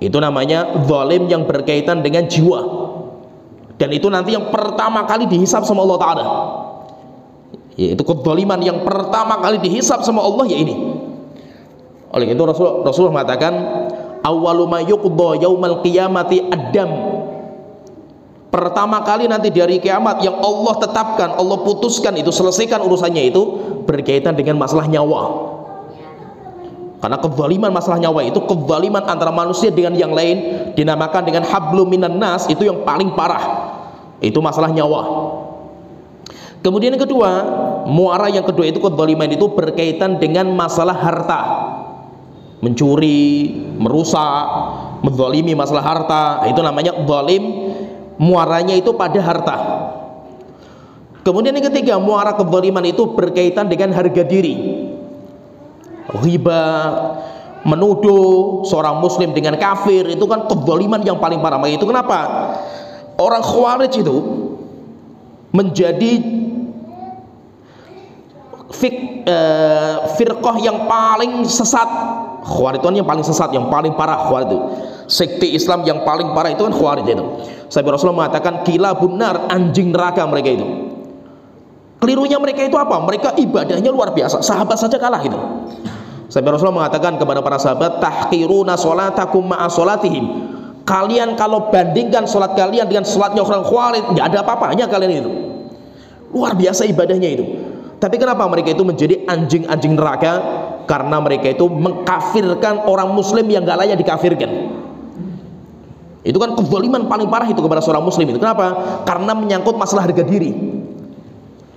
Speaker 2: Itu namanya zalim yang berkaitan dengan jiwa. Dan itu nanti yang pertama kali dihisab sama Allah Ta'ala. Yaitu kezaliman yang pertama kali dihisab sama Allah, ya ini. Oleh itu Rasulullah mengatakan awwalu ma yuqda yaumal qiyamati ad-dam. Pertama kali nanti dari kiamat yang Allah tetapkan, Allah putuskan itu, selesaikan urusannya itu berkaitan dengan masalah nyawa. Karena kezaliman masalah nyawa itu kezaliman antara manusia dengan yang lain, dinamakan dengan hablum minan nas, itu yang paling parah. Itu masalah nyawa. Kemudian yang kedua, muara yang kedua itu kezaliman itu berkaitan dengan masalah harta. Mencuri, merusak, menzalimi masalah harta, itu namanya zalim, muaranya itu pada harta. Kemudian yang ketiga, muara kezaliman itu berkaitan dengan harga diri. Riba, menuduh seorang muslim dengan kafir, itu kan kezaliman yang paling parah. Maka itu kenapa orang Khawarij itu menjadi firqah yang paling sesat. Khawarij itu yang paling sesat, yang paling parah. Khawarij itu sekte Islam yang paling parah, itu kan Khawarij itu. Sampai Rasulullah mengatakan kilabun nar, anjing neraka mereka itu. Kelirunya mereka itu apa? Mereka ibadahnya luar biasa, sahabat saja kalah gitu. Sampai Rasulullah mengatakan kepada para sahabat, tahqiruna sholatakum ma'a sholatihim. Kalian kalau bandingkan sholat kalian dengan sholatnya orang Khawarij, nggak ada apa-apanya kalian itu. Luar biasa ibadahnya itu. Tapi kenapa mereka itu menjadi anjing-anjing neraka? Karena mereka itu mengkafirkan orang muslim yang nggak layak dikafirkan. Itu kan kezaliman paling parah itu kepada seorang muslim itu. Kenapa? Karena menyangkut masalah harga diri.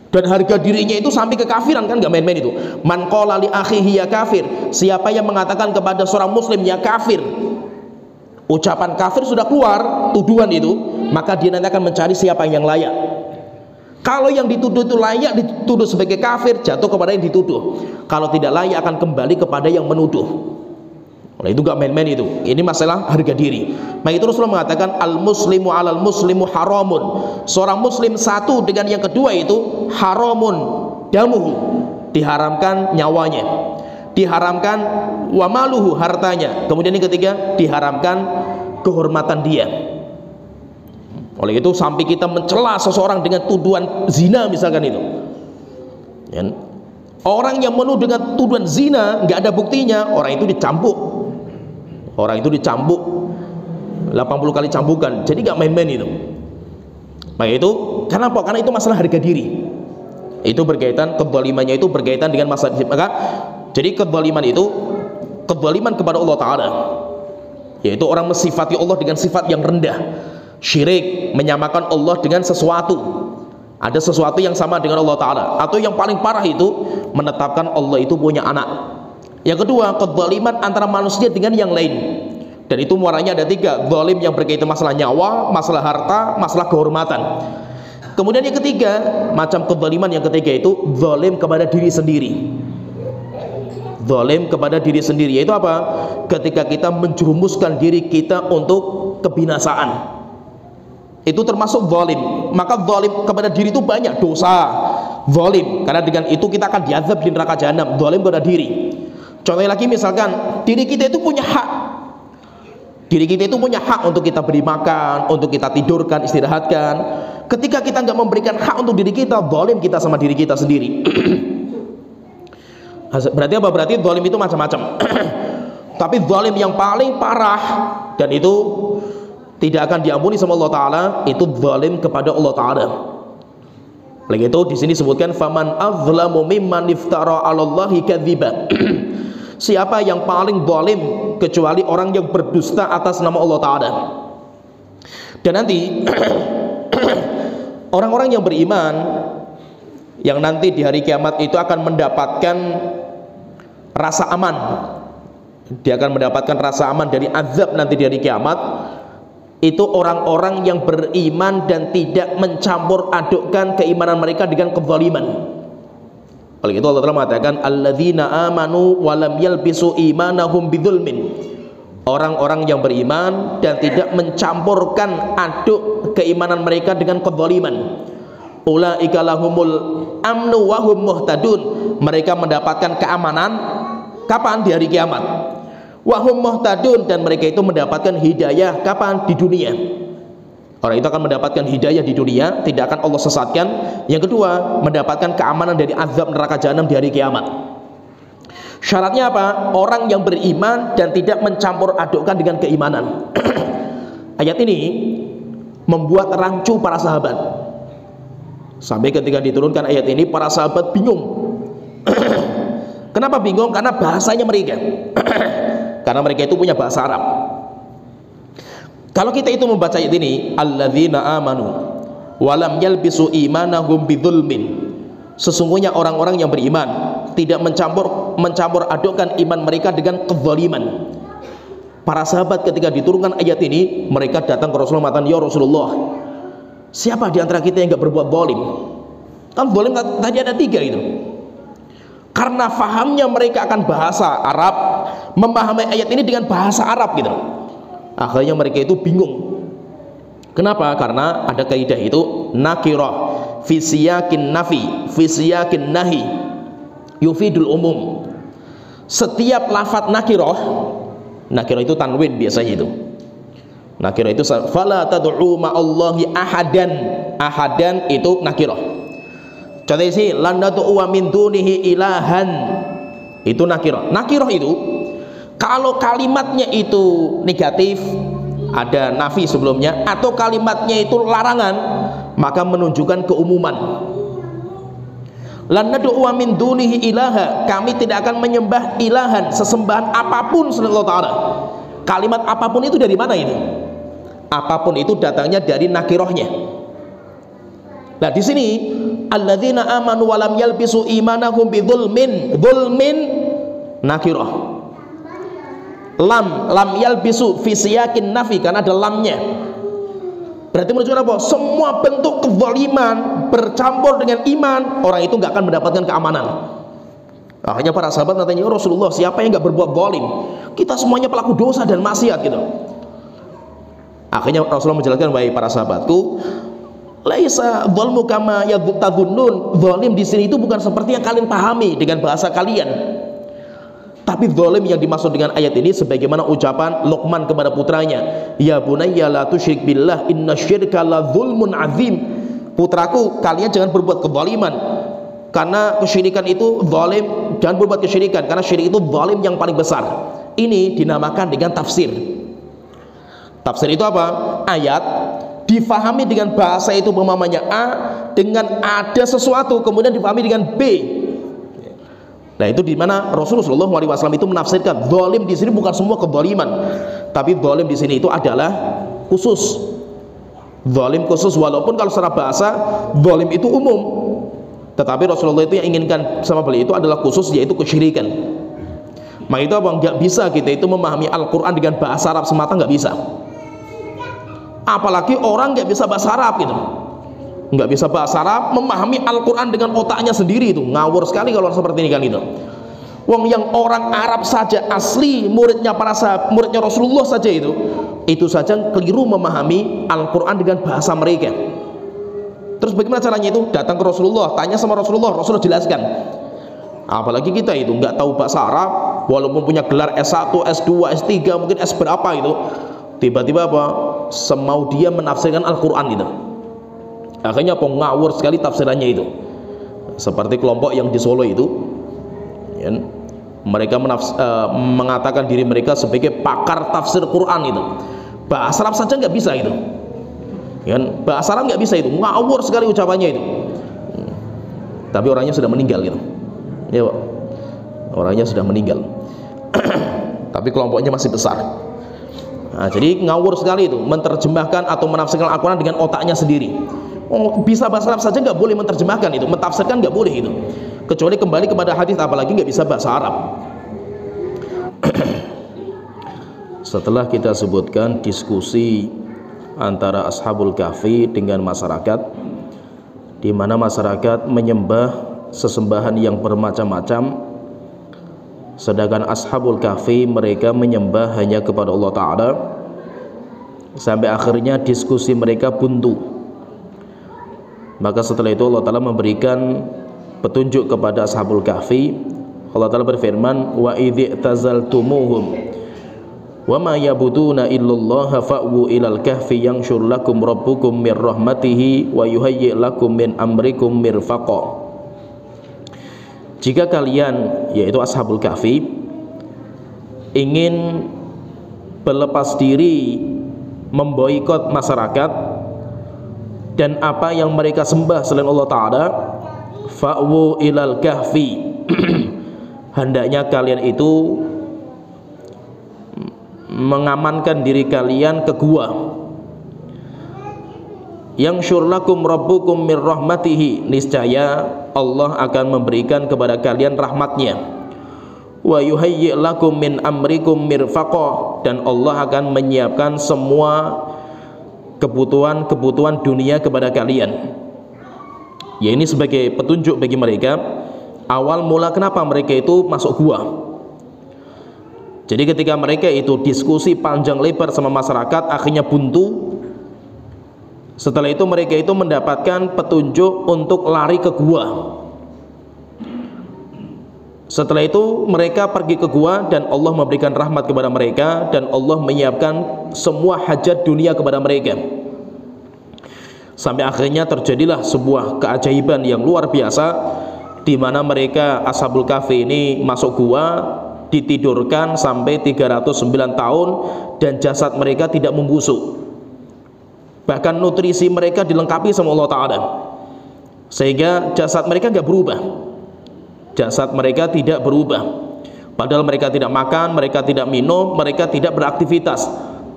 Speaker 2: Dan harga dirinya itu sampai kekafiran, kan nggak main-main itu. Man qala li akhihi ya kafir. Siapa yang mengatakan kepada seorang muslim ya kafir, ucapan kafir sudah keluar, tuduhan itu, maka dia nanti akan mencari siapa yang layak. Kalau yang dituduh itu layak dituduh sebagai kafir, jatuh kepada yang dituduh. Kalau tidak layak akan kembali kepada yang menuduh. Oleh itu gak main-main itu. Ini masalah harga diri. Maka itu Rasulullah mengatakan al-muslimu alal muslimu haramun. Seorang muslim satu dengan yang kedua itu haramun damuhu, diharamkan nyawanya, diharamkan wamaluhu, hartanya. Kemudian yang ketiga diharamkan kehormatan dia. Oleh itu sampai kita mencela seseorang dengan tuduhan zina misalkan itu, ya. Orang yang menuduh dengan tuduhan zina nggak ada buktinya, orang itu dicambuk. Orang itu dicambuk 80 kali cambukan. Jadi nggak main-main itu. Maka itu kenapa? Karena itu masalah harga diri. Itu berkaitan, kezalimannya itu berkaitan dengan masalah. Maka jadi kezaliman itu kezaliman kepada Allah Ta'ala, yaitu orang mensifati Allah dengan sifat yang rendah. Syirik, menyamakan Allah dengan sesuatu. Ada sesuatu yang sama dengan Allah Ta'ala. Atau yang paling parah itu menetapkan Allah itu punya anak. Yang kedua, kezaliman antara manusia dengan yang lain. Dan itu muaranya ada tiga. Zalim yang berkaitan masalah nyawa, masalah harta, masalah kehormatan. Kemudian yang ketiga, macam kezaliman yang ketiga itu zalim kepada diri sendiri. Zalim kepada diri sendiri, yaitu apa? Ketika kita menjerumuskan diri kita untuk kebinasaan, itu termasuk zalim. Maka zalim kepada diri itu banyak dosa. Zalim, karena dengan itu kita akan diazab di neraka jahanam. Zalim kepada diri. Contohnya lagi misalkan diri kita itu punya hak. Diri kita itu punya hak untuk kita beri makan, untuk kita tidurkan, istirahatkan. Ketika kita nggak memberikan hak untuk diri kita, zalim kita sama diri kita sendiri. Berarti apa? Berarti zalim itu macam-macam. Tapi zalim yang paling parah dan itu tidak akan diampuni sama Allah Ta'ala, itu zalim kepada Allah Ta'ala. Lagi itu di sini disebutkan faman azlamu mimman iftara 'alallahi kadziba. Siapa yang paling zalim kecuali orang yang berdusta atas nama Allah Ta'ala. Dan nanti orang-orang yang beriman yang nanti di hari kiamat itu akan mendapatkan rasa aman. Dia akan mendapatkan rasa aman dari azab nanti di hari kiamat. Itu orang-orang yang beriman dan tidak mencampur adukkan keimanan mereka dengan kezaliman. Oleh itu Allah Ta'ala mengatakan alladzina amanu wa lam yalbisu imanahum bidzulmin. Orang-orang yang beriman dan tidak mencampurkan aduk keimanan mereka dengan kezaliman. Ulaika lahumul amnu wa hum muhtadun. Mereka mendapatkan keamanan kapan? Di hari kiamat. Wa hum muhtadun, dan mereka itu mendapatkan hidayah kapan? Di dunia. Orang itu akan mendapatkan hidayah di dunia, tidak akan Allah sesatkan. Yang kedua, mendapatkan keamanan dari azab neraka jahanam di hari kiamat. Syaratnya apa? Orang yang beriman dan tidak mencampur adukkan dengan keimanan. Ayat ini membuat rancu para sahabat. Sampai ketika diturunkan ayat ini, para sahabat bingung. Kenapa bingung? Karena bahasanya mereka. Karena mereka itu punya bahasa Arab. Kalau kita itu membaca ayat ini, alladzina amanu walam yalbisu imanahum bidzulmin. Sesungguhnya orang-orang yang beriman tidak mencampur adukkan iman mereka dengan kezaliman. Para sahabat ketika diturunkan ayat ini, mereka datang ke Rasulullah mengatakan, ya Rasulullah, siapa di antara kita yang enggak berbuat zalim? Kan zalim tadi ada 3 itu. Karena fahamnya mereka akan bahasa Arab, memahami ayat ini dengan bahasa Arab gitu. Akhirnya mereka itu bingung. Kenapa? Karena ada kaidah itu nakirah fi siyakin nafi, fi siyakin nahi yufidul umum. Setiap lafadz nakirah itu tanwin biasanya itu. Nakirah itu fala tad'u ma'allahi ahadan. Ahadan itu nakirah. Contohnya sih lan nad'u min dunihi ilahan. Itu nakirah. Nakirah itu kalau kalimatnya itu negatif, ada nafi sebelumnya, atau kalimatnya itu larangan, maka menunjukkan keumuman. Lan nad'u min dunihi ilaha, kami tidak akan menyembah ilahan, sesembahan apapun selain Allah Ta'ala. Kalimat apapun itu dari mana ini? Apapun itu datangnya dari nakirahnya. Nah di sini alladzina amanu wa lam yalbisu imanahum bidzulmin. Dzulmin nakirah. Lam yalbisu fi siyakin nafi, karena ada lamnya. Berarti menunjukkan apa? Semua bentuk kezaliman bercampur dengan iman, orang itu nggak akan mendapatkan keamanan. Akhirnya para sahabat katanya, ya Rasulullah, siapa yang nggak berbuat zalim? Kita semuanya pelaku dosa dan maksiat gitu. Akhirnya Rasulullah menjelaskan, baik para sahabatku, laisa dzalmu kama yadhunnun. Zalim di sini itu bukan seperti yang kalian pahami dengan bahasa kalian. Tapi zalim yang dimaksud dengan ayat ini sebagaimana ucapan Luqman kepada putranya, ya bunayya la tusyrik billah innasyirka la dzulmun azim. Putraku, kalian jangan berbuat kezaliman, karena kesyirikan itu zalim. Jangan berbuat kesyirikan, karena syirik itu zalim yang paling besar. Ini dinamakan dengan tafsir. Tafsir itu apa? Ayat difahami dengan bahasa itu pemahamannya A, dengan ada sesuatu kemudian difahami dengan B. Nah itu dimana Rasulullah SAW itu menafsirkan zalim di sini bukan semua kezaliman, tapi zalim di sini itu adalah khusus, zalim khusus. Walaupun kalau secara bahasa zalim itu umum, tetapi Rasulullah itu yang inginkan sama beliau itu adalah khusus, yaitu kesyirikan. Maka itu apa? Nggak bisa kita itu memahami Al-Quran dengan bahasa Arab semata, nggak bisa. Apalagi orang nggak bisa bahasa Arab gitu, nggak bisa bahasa Arab, memahami Al-Quran dengan otaknya sendiri, itu ngawur sekali kalau seperti ini kan itu. Wong yang orang Arab saja asli, muridnya para sahabat, muridnya Rasulullah saja itu saja keliru memahami Al-Quran dengan bahasa mereka. Terus bagaimana caranya itu? Datang ke Rasulullah, tanya sama Rasulullah, Rasulullah jelaskan. Apalagi kita itu nggak tahu bahasa Arab, walaupun punya gelar S1, S2, S3, mungkin S berapa itu, tiba-tiba apa? Semau dia menafsirkan Al-Quran itu. Akhirnya apa? Ngawur sekali tafsirannya itu. Seperti kelompok yang di Solo itu, ya, mereka mengatakan diri mereka sebagai pakar tafsir Quran itu. Bahasa Arab saja nggak bisa itu, ya, bahasa Arab nggak bisa itu, ngawur sekali ucapannya itu. Tapi orangnya sudah meninggal gitu, ya Pak. Orangnya sudah meninggal. Tapi kelompoknya masih besar. Nah, jadi ngawur sekali itu menerjemahkan atau menafsirkan Al-Quran dengan otaknya sendiri. Oh, bisa bahasa Arab saja nggak boleh menerjemahkan itu, mentafsirkan nggak boleh itu, kecuali kembali kepada hadis, apalagi nggak bisa bahasa Arab. Setelah kita sebutkan diskusi antara Ashabul Kahfi dengan masyarakat, di mana masyarakat menyembah sesembahan yang bermacam-macam, sedangkan Ashabul Kahfi mereka menyembah hanya kepada Allah Ta'ala, sampai akhirnya diskusi mereka buntu. Maka setelah itu Allah Ta'ala memberikan petunjuk kepada Ashabul Kahfi. Allah Ta'ala berfirman, wa idh tazaltumuhum wa ma yabuduna illallaha fa'wu ilal kahfi yanshur lakum rabbukum mir rahmatihi wa yuhayyi lakum min amrikum mirfaqa. Jika kalian, yaitu Ashabul Kahfi, ingin berlepas diri memboikot masyarakat dan apa yang mereka sembah selain Allah Ta'ala, fa'wu ilal kahfi, hendaknya kalian itu mengamankan diri kalian ke gua. Yang syurlakum rabbukum mir rahmatihi, niscaya Allah akan memberikan kepada kalian rahmatnya. Wa yuhayyi lakum min amrikum mirfaqa, dan Allah akan menyiapkan semua kebutuhan dunia kepada kalian. Ya, ini sebagai petunjuk bagi mereka awal mula kenapa mereka itu masuk gua. Jadi ketika mereka itu diskusi panjang lebar sama masyarakat, akhirnya buntu. Setelah itu mereka itu mendapatkan petunjuk untuk lari ke gua. Setelah itu mereka pergi ke gua dan Allah memberikan rahmat kepada mereka, dan Allah menyiapkan semua hajat dunia kepada mereka. Sampai akhirnya terjadilah sebuah keajaiban yang luar biasa, di mana mereka Ashabul Kahfi ini masuk gua, ditidurkan sampai 309 tahun, dan jasad mereka tidak membusuk. Bahkan nutrisi mereka dilengkapi sama Allah Ta'ala, sehingga jasad mereka nggak berubah. Jasad mereka tidak berubah, padahal mereka tidak makan, mereka tidak minum, mereka tidak beraktivitas,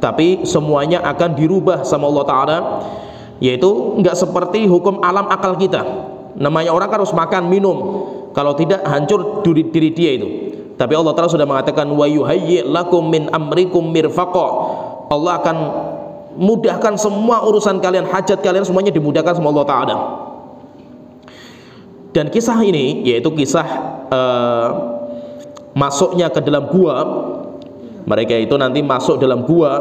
Speaker 2: tapi semuanya akan dirubah sama Allah Ta'ala. Yaitu nggak seperti hukum alam akal kita, namanya orang kan harus makan, minum, kalau tidak hancur diri dia itu. Tapi Allah Ta'ala sudah mengatakan, wa yuhayyi lakum min amrikum mirfaqa, Allah akan mudahkan semua urusan kalian, hajat kalian semuanya dimudahkan sama Allah Ta'ala. Dan kisah ini, yaitu kisah masuknya ke dalam gua, mereka itu nanti masuk dalam gua.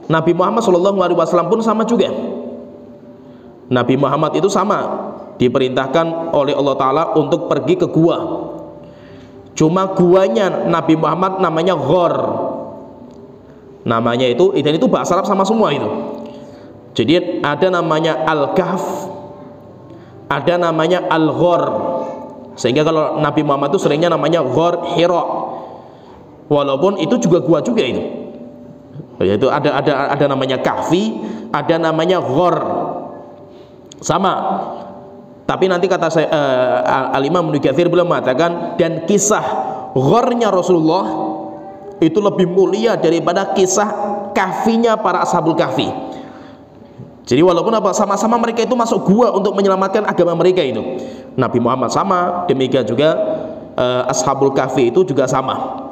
Speaker 2: Nabi Muhammad SAW pun sama juga. Nabi Muhammad itu sama, diperintahkan oleh Allah Ta'ala untuk pergi ke gua. Cuma guanya Nabi Muhammad namanya Ghor, namanya itu, dan itu bahasa Arab sama semua itu. Jadi ada namanya Al-Kahf, ada namanya Al-Ghor, sehingga kalau Nabi Muhammad itu seringnya namanya Ghor Hira, walaupun itu juga gua juga itu. Yaitu ada namanya Kahfi, ada namanya Ghor, sama. Tapi nanti kata saya, Al-Imam Ibnu Katsir beliau mengatakan, dan kisah Ghornya Rasulullah itu lebih mulia daripada kisah kahfinya para Ashabul Kahfi. Jadi walaupun apa, sama-sama mereka itu masuk gua untuk menyelamatkan agama mereka itu. Nabi Muhammad sama, demikian juga Ashabul Kahfi itu juga sama.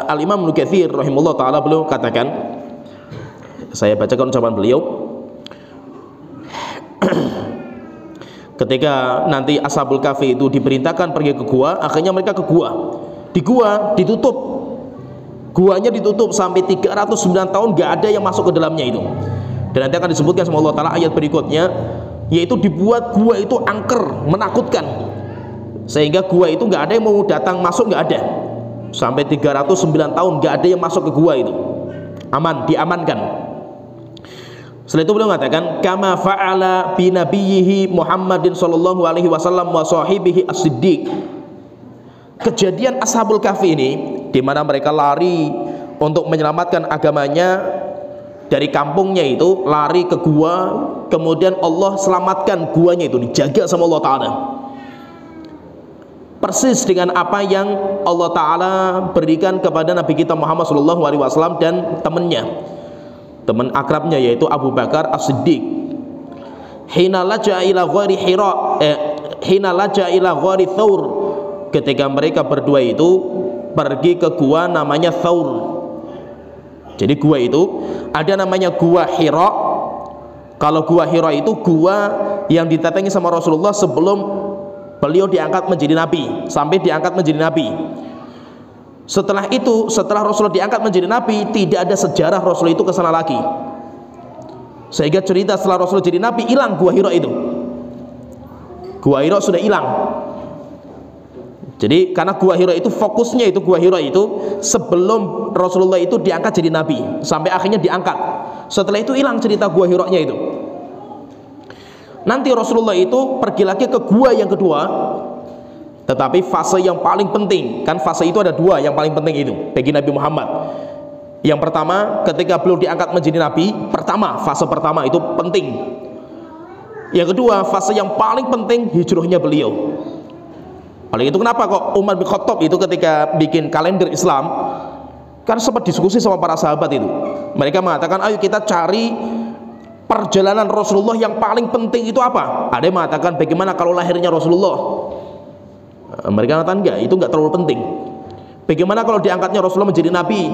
Speaker 2: Al-Imam Ibnu Katsir rahimahullah ta'ala beliau katakan, saya bacakan ucapan beliau, ketika nanti Ashabul Kahfi itu diperintahkan pergi ke gua, akhirnya mereka ke gua. Di gua ditutup, guanya ditutup sampai 309 tahun, gak ada yang masuk ke dalamnya itu. Dan nanti akan disebutkan sama Allah Ta'ala ayat berikutnya, yaitu dibuat gua itu angker, menakutkan. sehingga gua itu nggak ada yang mau datang masuk, nggak ada. Sampai 309 tahun nggak ada yang masuk ke gua itu. Aman, diamankan. Setelah itu beliau mengatakan, kama fa'ala bi nabiyhi Muhammadin sallallahu alaihi wasallam wa sahibihi as-siddiq. Kejadian Ashabul Kahfi ini, di mana mereka lari untuk menyelamatkan agamanya dari kampungnya itu, lari ke gua, kemudian Allah selamatkan guanya itu, dijaga sama Allah Ta'ala. Persis dengan apa yang Allah Ta'ala berikan kepada Nabi kita Muhammad SAW dan temannya, teman akrabnya, yaitu Abu Bakar As-Siddiq. Hina laja ila ghari Hira, hina laja ila ghari Thawr, ketika mereka berdua itu pergi ke gua namanya Thawr. Jadi gua itu ada namanya gua Hira. Kalau gua Hira itu gua yang ditatangi sama Rasulullah sebelum beliau diangkat menjadi nabi, sampai diangkat menjadi nabi. Setelah itu, setelah Rasulullah diangkat menjadi nabi, tidak ada sejarah Rasul itu ke sana lagi. Sehingga cerita setelah Rasul jadi nabi, hilang gua Hira itu. Gua Hira sudah hilang. Jadi karena gua Hira itu fokusnya itu, gua Hira itu sebelum Rasulullah itu diangkat jadi nabi, sampai akhirnya diangkat. Setelah itu hilang cerita gua Hira-nya itu. Nanti Rasulullah itu pergi lagi ke gua yang kedua, tetapi fase yang paling penting, kan fase itu ada dua yang paling penting itu bagi Nabi Muhammad. Yang pertama, ketika beliau diangkat menjadi nabi, fase pertama itu penting. Yang kedua, fase yang paling penting, hijrahnya beliau. Oleh itu kenapa kok Umar bin Khattab itu ketika bikin kalender Islam, kan sempat diskusi sama para sahabat itu. Mereka mengatakan, ayo kita cari perjalanan Rasulullah yang paling penting itu apa? Ada yang mengatakan bagaimana kalau lahirnya Rasulullah. Mereka mengatakan enggak, itu enggak terlalu penting. Bagaimana kalau diangkatnya Rasulullah menjadi nabi?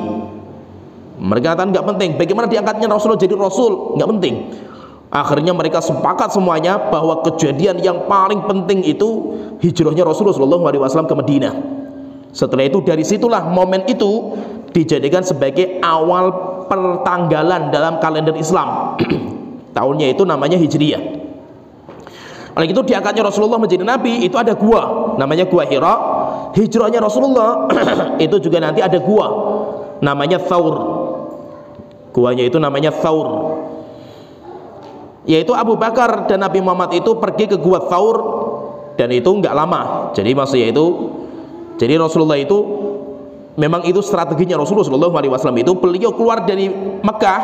Speaker 2: Mereka mengatakan enggak penting. Bagaimana diangkatnya Rasulullah jadi rasul? Enggak penting. Akhirnya mereka sepakat semuanya bahwa kejadian yang paling penting itu hijrahnya Rasulullah SAW ke Madinah. Setelah itu, dari situlah momen itu dijadikan sebagai awal pertanggalan dalam kalender Islam. Tahunnya itu namanya Hijriyah. Oleh itu diangkatnya Rasulullah menjadi nabi, itu ada gua namanya gua Hira. Hijrahnya Rasulullah itu juga nanti ada gua namanya Thawr. Guanya itu namanya Thawr. Yaitu Abu Bakar dan Nabi Muhammad itu pergi ke gua Thawr, dan itu enggak lama. Jadi maksudnya itu, jadi Rasulullah itu memang itu strateginya Rasulullah SAW itu, beliau keluar dari Mekah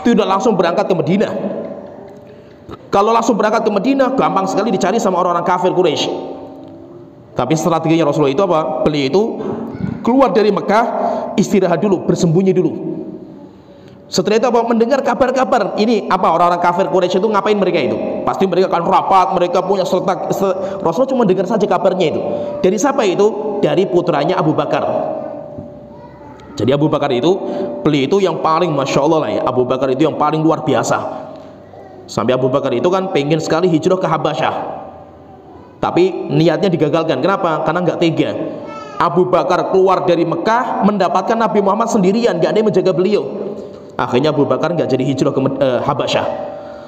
Speaker 2: tidak langsung berangkat ke Madinah. Kalau langsung berangkat ke Madinah gampang sekali dicari sama orang-orang kafir Quraisy. Tapi strateginya Rasulullah itu apa? Beliau itu keluar dari Mekah, istirahat dulu, bersembunyi dulu. Setelah itu apa? Mendengar kabar-kabar. Ini apa, orang-orang kafir Quraisy itu ngapain mereka itu? Pasti mereka akan rapat, mereka punya Rasulullah cuma dengar saja kabarnya itu. Dari siapa itu? Dari putranya Abu Bakar. Jadi Abu Bakar itu, beliau itu yang paling Masya Allah lah ya. Abu Bakar itu yang paling luar biasa. Sampai Abu Bakar itu kan pengen sekali hijrah ke Habasyah, tapi niatnya digagalkan. Kenapa? Karena nggak tega. Abu Bakar keluar dari Mekah mendapatkan Nabi Muhammad sendirian, nggak ada yang menjaga beliau. Akhirnya Abu Bakar nggak jadi hijrah ke Habasyah.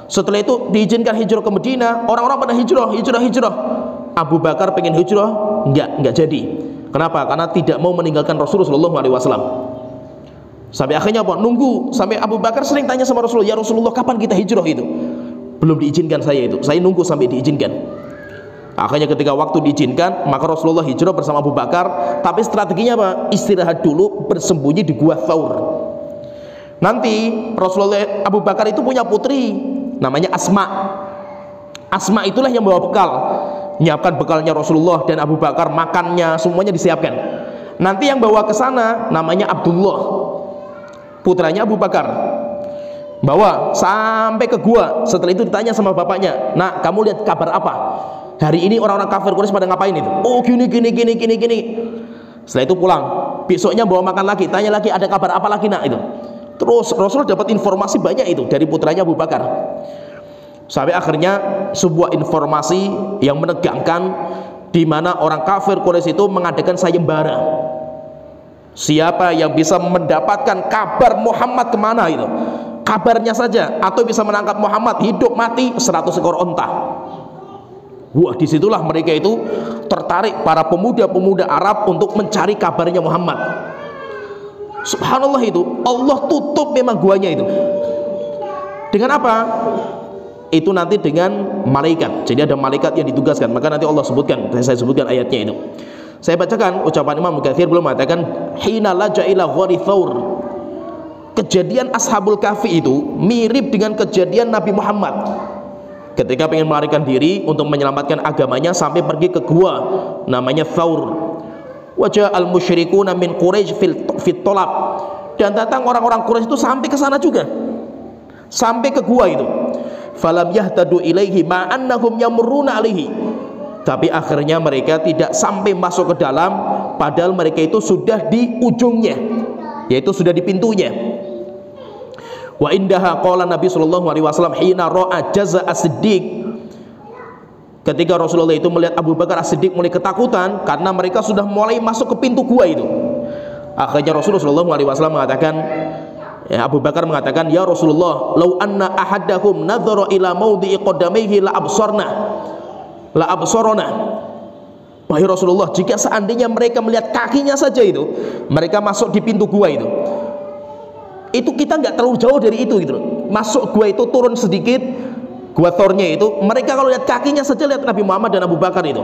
Speaker 2: Setelah itu diizinkan hijrah ke Madinah, orang-orang pada hijrah. Abu Bakar pengen hijrah, nggak jadi. Kenapa? Karena tidak mau meninggalkan Rasulullah SAW. Sampai akhirnya apa? Nunggu. Sampai Abu Bakar sering tanya sama Rasulullah, ya Rasulullah kapan kita hijrah itu? Belum diizinkan saya itu. Saya nunggu sampai diizinkan. Akhirnya ketika waktu diizinkan, maka Rasulullah hijrah bersama Abu Bakar. Tapi strateginya apa? Istirahat dulu, bersembunyi di gua Thawr. Nanti Rasulullah, Abu Bakar itu punya putri namanya Asma. Asma itulah yang bawa bekal, nyiapkan bekalnya Rasulullah dan Abu Bakar, makannya semuanya disiapkan. Nanti yang bawa ke sana namanya Abdullah, putranya Abu Bakar. Bawa sampai ke gua. Setelah itu ditanya sama bapaknya, "Nak, kamu lihat kabar apa? Hari ini orang-orang kafir Quraisy pada ngapain itu?" "Oh, gini." Setelah itu pulang. Besoknya bawa makan lagi, tanya lagi, "Ada kabar apa lagi, Nak?" Itu. Terus Rasulullah dapat informasi banyak itu dari putranya Abu Bakar. Sampai akhirnya sebuah informasi yang menegangkan, di mana orang kafir Quraisy itu mengadakan sayembara. Siapa yang bisa mendapatkan kabar Muhammad kemana itu, kabarnya saja, atau bisa menangkap Muhammad hidup mati, 100 ekor onta. Wah, disitulah mereka itu tertarik, para pemuda-pemuda Arab, untuk mencari kabarnya Muhammad. Subhanallah, itu Allah tutup memang guanya itu. Dengan apa? Itu nanti dengan malaikat. Jadi ada malaikat yang ditugaskan. Maka nanti Allah sebutkan, saya sebutkan ayatnya itu. Saya bacakan ucapan Imam Mukatsir, beliau mengatakan hina laja ila ghari Thaur. Kejadian Ashabul Kahfi itu mirip dengan kejadian Nabi Muhammad ketika ingin melarikan diri untuk menyelamatkan agamanya, sampai pergi ke gua namanya Thaur. Wajah al-musyrikuna min Quraisy fit tolab, dan datang orang-orang Quraisy itu sampai ke sana juga, sampai ke gua itu. Falam yahtadu ilaihi ma annahum yamurruna alaihi, tapi akhirnya mereka tidak sampai masuk ke dalam, padahal mereka itu sudah di ujungnya, yaitu sudah di pintunya. Wa indaha qala Nabi sallallahu alaihi wasallam hina ra'a jaza as-siddiq, ketika Rasulullah itu melihat Abu Bakar As-Siddiq mulai ketakutan karena mereka sudah mulai masuk ke pintu gua itu. Akhirnya Rasulullah sallallahu alaihi wasallam mengatakan, ya, Abu Bakar mengatakan, ya Rasulullah, lau anna ahadakum nadhara ila maudhi'i qadamaihi la absarna. Wahai Rasulullah, jika seandainya mereka melihat kakinya saja itu, mereka masuk di pintu gua itu kita nggak terlalu jauh dari itu gitu. Masuk gua itu turun sedikit, gua Thornya itu, mereka kalau lihat kakinya saja, lihat Nabi Muhammad dan Abu Bakar itu.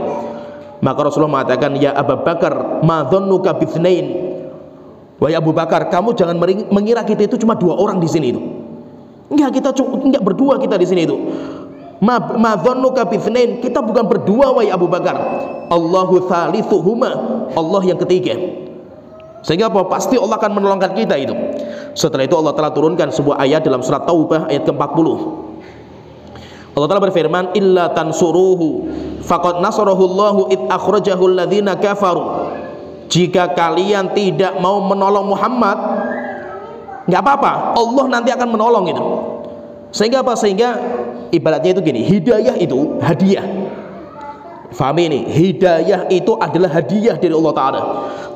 Speaker 2: Maka Rasulullah mengatakan, ya Abu Bakar, ma dhannuka bitsnain. Wahai Abu Bakar, kamu jangan mengira kita itu cuma 2 orang di sini itu. Enggak, kita enggak berdua kita di sini itu. Ma dhannuka bitsnain, kita bukan berdua wahai Abu Bakar. Allahu thalithuhuma, Allah yang ketiga. Sehingga apa? Pasti Allah akan menolongkan kita itu. Setelah itu Allah telah turunkan sebuah ayat dalam surat Taubah ayat ke-40. Allah Ta'ala berfirman, illa tansuruhu faqad nasarahu Allahu id akhrajahu alladhina kafaru. Jika kalian tidak mau menolong Muhammad, nggak apa-apa, Allah nanti akan menolong itu. Sehingga apa? Sehingga ibaratnya itu gini, hidayah itu hadiah. Fahami ini, hidayah itu adalah hadiah dari Allah Ta'ala.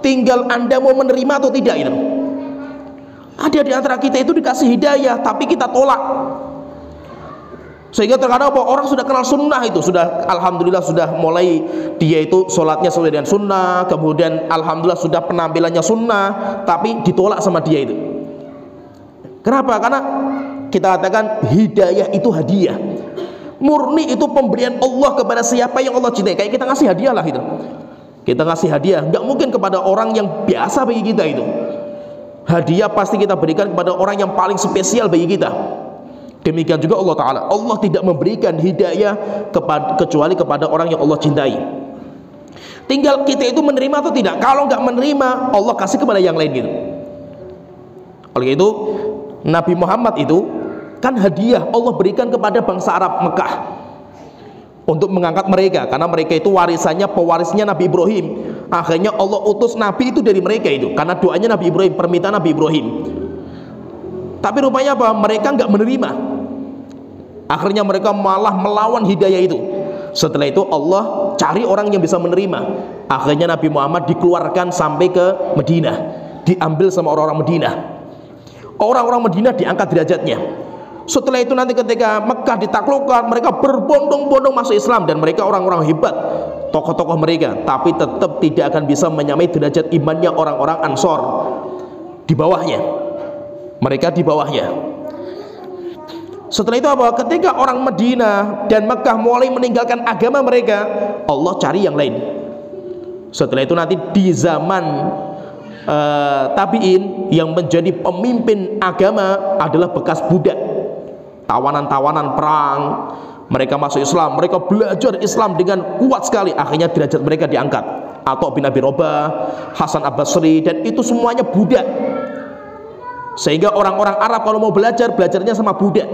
Speaker 2: Tinggal Anda mau menerima atau tidak itu. Ada di antara kita itu dikasih hidayah, tapi kita tolak. Sehingga terkadang apa? Orang sudah kenal sunnah itu, sudah alhamdulillah sudah mulai dia itu sholatnya sesuai dengan sunnah, kemudian alhamdulillah sudah penampilannya sunnah, tapi ditolak sama dia itu. Kenapa? Karena kita katakan hidayah itu hadiah. Murni itu pemberian Allah kepada siapa yang Allah cintai. Kayak kita ngasih hadiah lah gitu. Kita ngasih hadiah, nggak mungkin kepada orang yang biasa bagi kita itu. Hadiah pasti kita berikan kepada orang yang paling spesial bagi kita. Demikian juga Allah Ta'ala, Allah tidak memberikan hidayah kecuali kepada orang yang Allah cintai. Tinggal kita itu menerima atau tidak. Kalau nggak menerima, Allah kasih kepada yang lain gitu. Oleh itu Nabi Muhammad itu kan hadiah Allah berikan kepada bangsa Arab Mekah untuk mengangkat mereka, karena mereka itu warisannya, pewarisnya Nabi Ibrahim. Akhirnya Allah utus Nabi itu dari mereka itu, karena doanya Nabi Ibrahim, permintaan Nabi Ibrahim. Tapi rupanya apa? Mereka nggak menerima. Akhirnya mereka malah melawan hidayah itu. Setelah itu Allah cari orang yang bisa menerima. Akhirnya Nabi Muhammad dikeluarkan sampai ke Madinah, diambil sama orang-orang Madinah. Orang-orang Madinah diangkat derajatnya. Setelah itu nanti ketika Mekah ditaklukkan, mereka berbondong-bondong masuk Islam, dan mereka orang-orang hebat, tokoh-tokoh mereka, tapi tetap tidak akan bisa menyamai derajat imannya orang-orang Ansor. Di bawahnya, mereka di bawahnya. Setelah itu apa? Ketika orang Madinah dan Mekah mulai meninggalkan agama mereka, Allah cari yang lain. Setelah itu nanti di zaman tabi'in, yang menjadi pemimpin agama adalah bekas budak, tawanan-tawanan perang. Mereka masuk Islam, mereka belajar Islam dengan kuat sekali. Akhirnya derajat mereka diangkat. Atha bin Abi Rabah, Hasan Al-Basri, dan itu semuanya budak. Sehingga orang-orang Arab kalau mau belajar, belajarnya sama budak.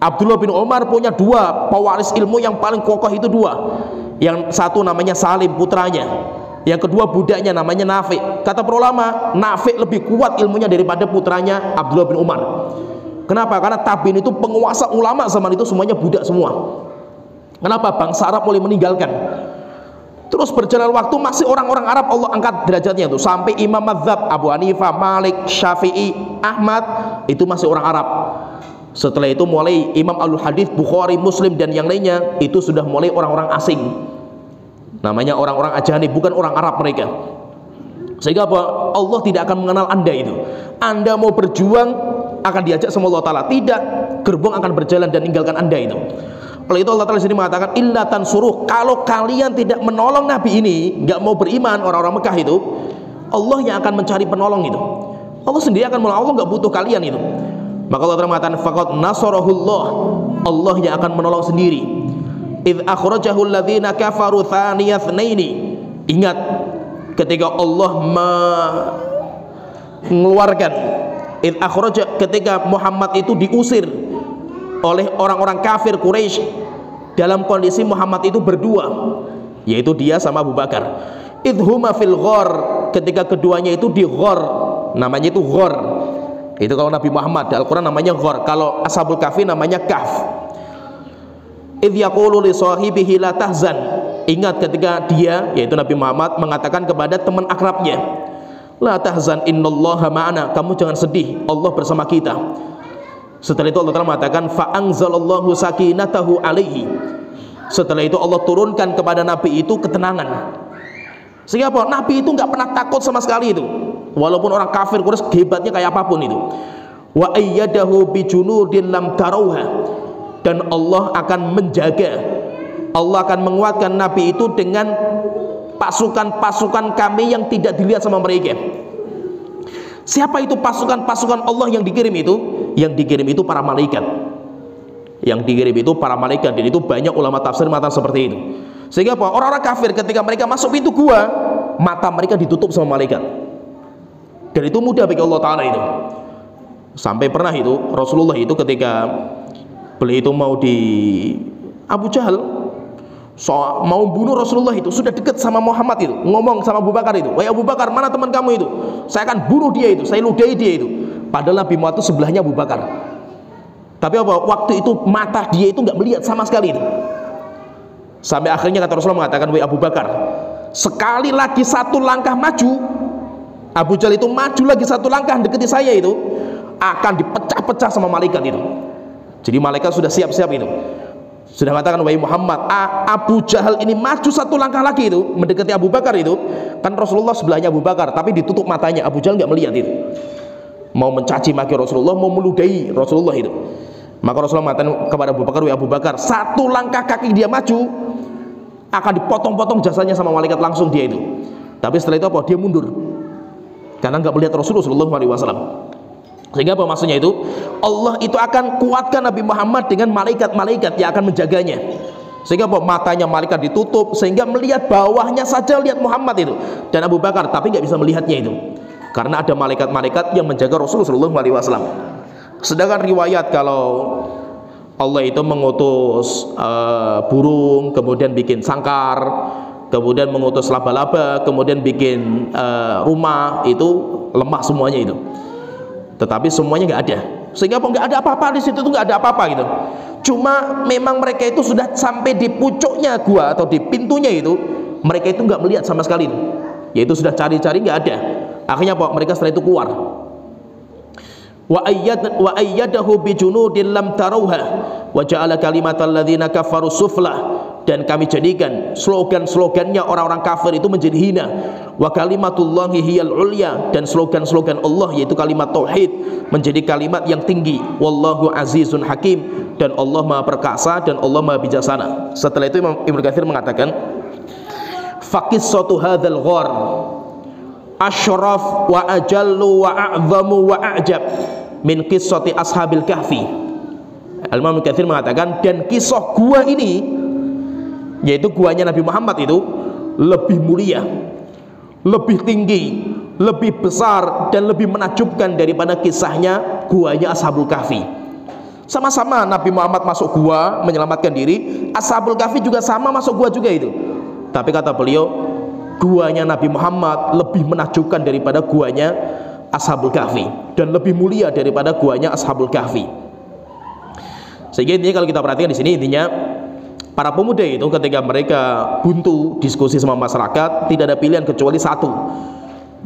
Speaker 2: Abdullah bin Umar punya 2 pewaris ilmu yang paling kokoh, itu 2. Yang satu namanya Salim, putranya. Yang kedua budaknya namanya Nafi'. Kata para ulama, Nafi' lebih kuat ilmunya daripada putranya Abdullah bin Umar. Kenapa? Karena tabi'in itu penguasa ulama zaman itu semuanya budak semua. Kenapa? Bangsa Arab mulai meninggalkan. Terus berjalan waktu, masih orang-orang Arab Allah angkat derajatnya itu, sampai Imam Madzhab Abu Hanifah, Malik, Syafi'i, Ahmad itu masih orang Arab. Setelah itu mulai Imam Al-Hadis, Bukhari, Muslim dan yang lainnya itu sudah mulai orang-orang asing. Namanya orang-orang ajanib, bukan orang Arab mereka. Sehingga apa? Allah tidak akan mengenal Anda itu. Anda mau berjuang akan diajak sama Allah Ta'ala. Tidak, gerbong akan berjalan dan tinggalkan Anda itu. Oleh itu Allah Ta'ala sendiri mengatakan illa tansuruh, kalau kalian tidak menolong Nabi ini, nggak mau beriman orang-orang Mekah itu, Allah yang akan mencari penolong itu. Allah sendiri akan menolong, Allah nggak butuh kalian itu. Maka Allah Ta'ala mengatakan faqad nasarahullah, Allah yang akan menolong sendiri. Idh akhrajahu alladhina kafaru thaniyatnaini. Ingat ketika Allah mengeluarkan, idh akhraja, ketika Muhammad itu diusir oleh orang-orang kafir Quraisy dalam kondisi Muhammad itu berdua, yaitu dia sama Abu Bakar. Idhuma fil ghar, ketika keduanya itu di ghar, namanya itu ghar. Itu kalau Nabi Muhammad di Al-Quran namanya ghar, kalau Ashabul Kahfi namanya kahf. Idh yaqulu li sahibihi la tahzan, ingat ketika dia, yaitu Nabi Muhammad, mengatakan kepada teman akrabnya, la tahzan innallaha ma'ana, kamu jangan sedih, Allah bersama kita. Setelah itu Allah Ta'ala mengatakan fa anzalallahu sakinatahu alaihi, setelah itu Allah turunkan kepada Nabi itu ketenangan. Sehingga apa? Nabi itu nggak pernah takut sama sekali itu, walaupun orang kafir Quraisy hebatnya kayak apapun itu. Wa ayyadahu bijunudin lam tarauha, dan Allah akan menjaga, Allah akan menguatkan Nabi itu dengan pasukan-pasukan kami yang tidak dilihat sama mereka. Siapa itu pasukan-pasukan Allah yang dikirim itu? Yang dikirim itu para malaikat. Yang dikirim itu para malaikat, dan itu banyak ulama tafsir mengatakan seperti itu. Sehingga apa? Orang-orang kafir ketika mereka masuk pintu gua, mata mereka ditutup sama malaikat. Dan itu mudah bagi Allah Ta'ala itu. Sampai pernah itu Rasulullah itu ketika beliau itu mau di Abu Jahal mau bunuh Rasulullah itu, sudah dekat sama Muhammad itu, ngomong sama Abu Bakar itu, wahai Abu Bakar, mana teman kamu itu? Saya akan bunuh dia itu, saya ludahi dia itu. Padahal Nabi Muhammad itu sebelahnya Abu Bakar. Tapi apa? Waktu itu mata dia itu nggak melihat sama sekali itu. Sampai akhirnya kata Rasulullah mengatakan, wahai Abu Bakar, sekali lagi satu langkah maju, Abu Jahal itu maju lagi satu langkah deketi saya itu, akan dipecah-pecah sama malaikat itu. Jadi malaikat sudah siap-siap itu, sudah mengatakan, wahai Muhammad, Abu Jahal ini maju satu langkah lagi itu mendekati Abu Bakar itu. Kan Rasulullah sebelahnya Abu Bakar, tapi ditutup matanya, Abu Jahal nggak melihat itu. Mau mencaci maki Rasulullah, mau meludahi Rasulullah itu. Maka Rasulullah mengatakan kepada Abu Bakar, wahai Abu Bakar, satu langkah kaki dia maju, akan dipotong-potong jasanya sama malaikat langsung dia itu. Tapi setelah itu apa? Dia mundur, karena nggak melihat Rasulullah SAW. Sehingga apa maksudnya itu? Allah itu akan kuatkan Nabi Muhammad dengan malaikat-malaikat yang akan menjaganya. Sehingga apa? Matanya malaikat ditutup, sehingga melihat bawahnya saja lihat Muhammad itu dan Abu Bakar, tapi nggak bisa melihatnya itu, karena ada malaikat-malaikat yang menjaga Rasulullah SAW. Sedangkan riwayat kalau Allah itu mengutus burung, kemudian bikin sangkar, kemudian mengutus laba-laba, kemudian bikin rumah, itu lemah semuanya itu. Tetapi semuanya nggak ada, sehingga nggak ada apa-apa di situ, tuh nggak ada apa-apa gitu. Cuma memang mereka itu sudah sampai di pucuknya gua atau di pintunya itu, mereka itu nggak melihat sama sekali itu. Yaitu sudah cari-cari nggak ada. Akhirnya apa? Mereka setelah itu keluar. Wa ayyadahu bijunudin lam tarauha wa ja'ala kalimatal ladzina kafaru sufla, dan kami jadikan slogan-slogannya orang-orang kafir itu menjadi hina. Wa kalimatullahi hiyal ulya, dan slogan-slogan Allah yaitu kalimat tauhid menjadi kalimat yang tinggi. Wallahu azizun hakim, dan Allah Maha perkasa dan Allah Maha bijaksana. Setelah itu Ibnu Katsir mengatakan, faqissatu hadzal ghar asyraf wa ajallu wa a'zamu wa a'jab min qissati ashabil kahfi. Al-Imam Ibnu Katsir mengatakan, dan kisah gua ini, yaitu guanya Nabi Muhammad itu, lebih mulia, lebih tinggi, lebih besar, dan lebih menakjubkan daripada kisahnya guanya Ashabul Kahfi. Sama-sama Nabi Muhammad masuk gua menyelamatkan diri, Ashabul Kahfi juga sama masuk gua juga itu. Tapi kata beliau, guanya Nabi Muhammad lebih menakjubkan daripada guanya Ashabul Kahfi, dan lebih mulia daripada guanya Ashabul Kahfi. Sehingga intinya kalau kita perhatikan di sini, intinya para pemuda itu ketika mereka buntu diskusi sama masyarakat, tidak ada pilihan kecuali satu,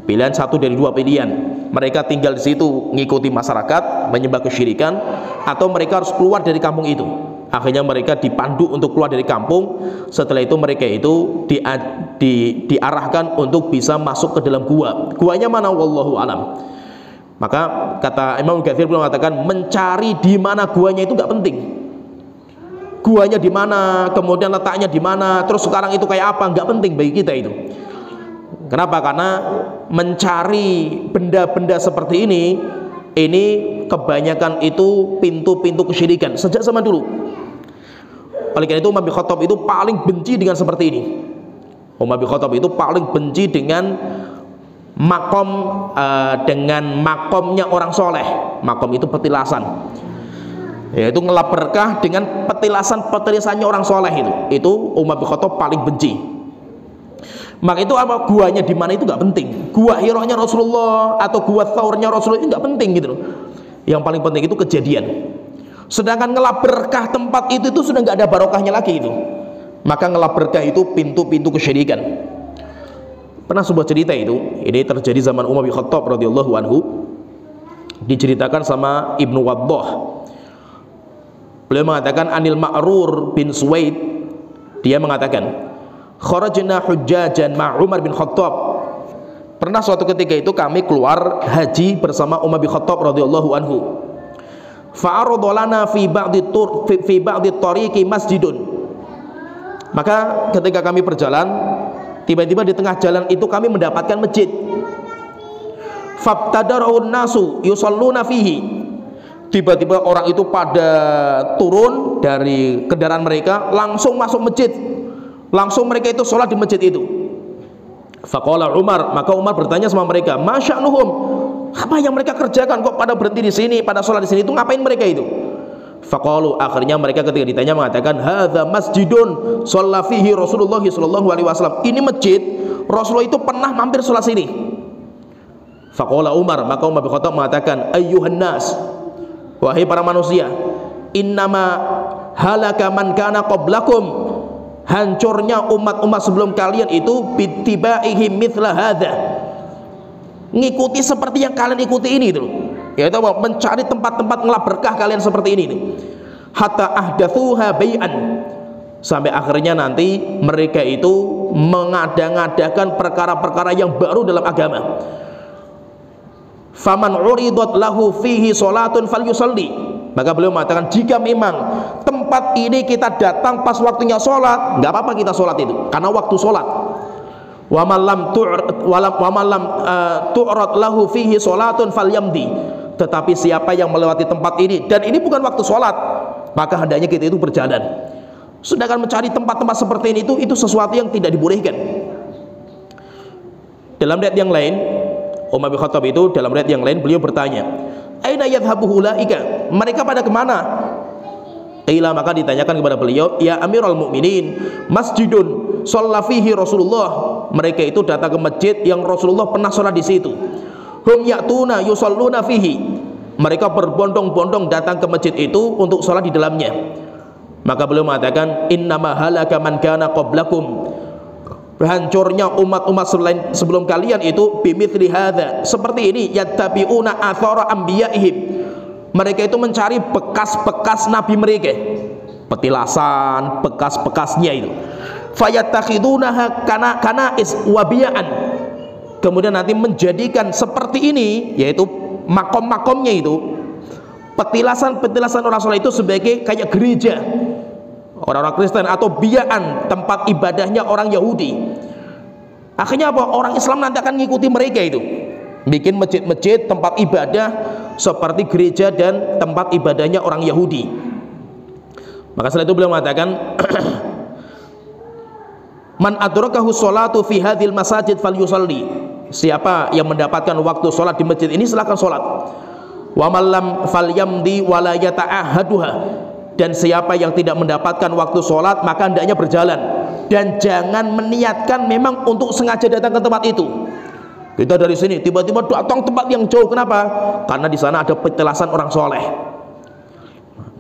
Speaker 2: Pilihan satu dari dua pilihan. Mereka tinggal di situ ngikuti masyarakat, menyembah kesyirikan, atau mereka harus keluar dari kampung itu. Akhirnya mereka dipandu untuk keluar dari kampung. Setelah itu mereka itu diarahkan untuk bisa masuk ke dalam gua. Guanya mana? Wallahu alam. Maka kata Imam Ghazali beliau mengatakan, mencari di mana guanya itu nggak penting. Guanya di mana, kemudian letaknya di mana, terus sekarang itu kayak apa, nggak penting bagi kita itu. Kenapa? Karena mencari benda-benda seperti ini kebanyakan itu pintu-pintu kesyirikan sejak zaman dulu. Oleh karena itu Umar bin Khattab itu paling benci dengan seperti ini. Umar bin Khattab itu paling benci dengan makomnya orang soleh. Makom itu petilasan, yaitu ngelap berkah dengan petilasannya orang soleh itu Umar bin Khattab paling benci. Maka itu apa, guanya di mana itu nggak penting. Gua Hira-nya Rasulullah atau gua Thaurnya Rasulullah itu nggak penting gitu loh. Yang paling penting itu kejadian. Sedangkan ngelap berkah tempat itu sudah nggak ada barokahnya lagi itu. Maka ngelap berkah itu pintu-pintu kesyirikan. Pernah sebuah cerita itu, ini terjadi zaman Umar bin Khattab radhiyallahu anhu, diceritakan sama Ibnu Waddah. Beliau mengatakan Anil Ma'rur bin Suwaid, dia mengatakan kharajna hujjajan ma' Umar bin Khattab. Pernah suatu ketika itu kami keluar haji bersama Umar bin Khattab radhiyallahu anhu. Fa'arada lana fi ba'di tariqi masjidun. Maka ketika kami berjalan, tiba-tiba di tengah jalan itu kami mendapatkan masjid. Fabtadara'un nasu yusalluna fihi. Tiba-tiba orang itu pada turun dari kendaraan mereka, langsung masuk masjid. Langsung mereka itu sholat di masjid itu. Faqala Umar, maka Umar bertanya sama mereka, masya'nuhum, apa yang mereka kerjakan kok pada berhenti di sini, pada sholat di sini, itu ngapain mereka itu? Faqalu, akhirnya mereka ketika ditanya mengatakan, hadza masjidun shalla fihi Rasulullah sallallahu alaihi wasallam. Ini masjid, Rasulullah itu pernah mampir sholat sini. Faqala Umar, maka Umar bin Khattab mengatakan, ayyuhan nas, wahai para manusia, innama halaka man kana qablakum, hancurnya umat-umat sebelum kalian itu bittibaihim mithla hadza, ngikuti seperti yang kalian ikuti ini itu, yaitu mencari tempat-tempat ngelap berkah kalian seperti ini, hatta ahdatsuha bai'an, sampai akhirnya nanti mereka itu mengada-ngadakan perkara-perkara yang baru dalam agama. Faman uridat lahu fihi salatun falyusalli, maka beliau mengatakan jika memang tempat ini kita datang pas waktunya sholat, nggak apa-apa kita sholat itu, karena waktu sholat. Wa man lam tu'rad lahu fihi salatun falyamdi, tetapi siapa yang melewati tempat ini dan ini bukan waktu sholat, maka hendaknya kita itu berjalan. Sedangkan mencari tempat-tempat seperti ini itu sesuatu yang tidak dibolehkan. Dalam riwayat yang lain, Umar bin Khattab itu dalam riwayat yang lain beliau bertanya, aina yadhhabu ulaika, mereka pada kemana? Qila, maka ditanyakan kepada beliau, ya Amirul Mukminin, masjidun shalla fihi Rasulullah, mereka itu datang ke masjid yang Rasulullah pernah sholat di situ. Hum ya'tuna yusalluna fihi, mereka berbondong-bondong datang ke masjid itu untuk sholat di dalamnya. Maka beliau mengatakan, innama halaka man kana qablakum, hancurnya umat-umat sebelum kalian itu bimithli hadza, seperti ini, yattabi'una athara anbiya'ihim, mereka itu mencari bekas-bekas nabi mereka, petilasan bekas-bekasnya itu, fayatakhidunaha kana'is wabiya'an, kemudian nanti menjadikan seperti ini, yaitu makom-makomnya itu, petilasan-petilasan orang soleh itu sebagai kayak gereja orang-orang Kristen, atau bia'an, tempat ibadahnya orang Yahudi. Akhirnya apa? Orang Islam nanti akan ngikuti mereka itu, bikin masjid-masjid tempat ibadah seperti gereja dan tempat ibadahnya orang Yahudi. Maka setelah itu beliau mengatakan, man adrakahu sholatu fi hadhil masajid falyusalli, siapa yang mendapatkan waktu sholat di masjid ini silakan sholat. Wa man lam falyamdi wa la yata'ahaduha, dan siapa yang tidak mendapatkan waktu sholat maka hendaknya berjalan dan jangan meniatkan memang untuk sengaja datang ke tempat itu. Kita dari sini tiba-tiba datang tempat yang jauh, kenapa? Karena di sana ada petilasan orang soleh.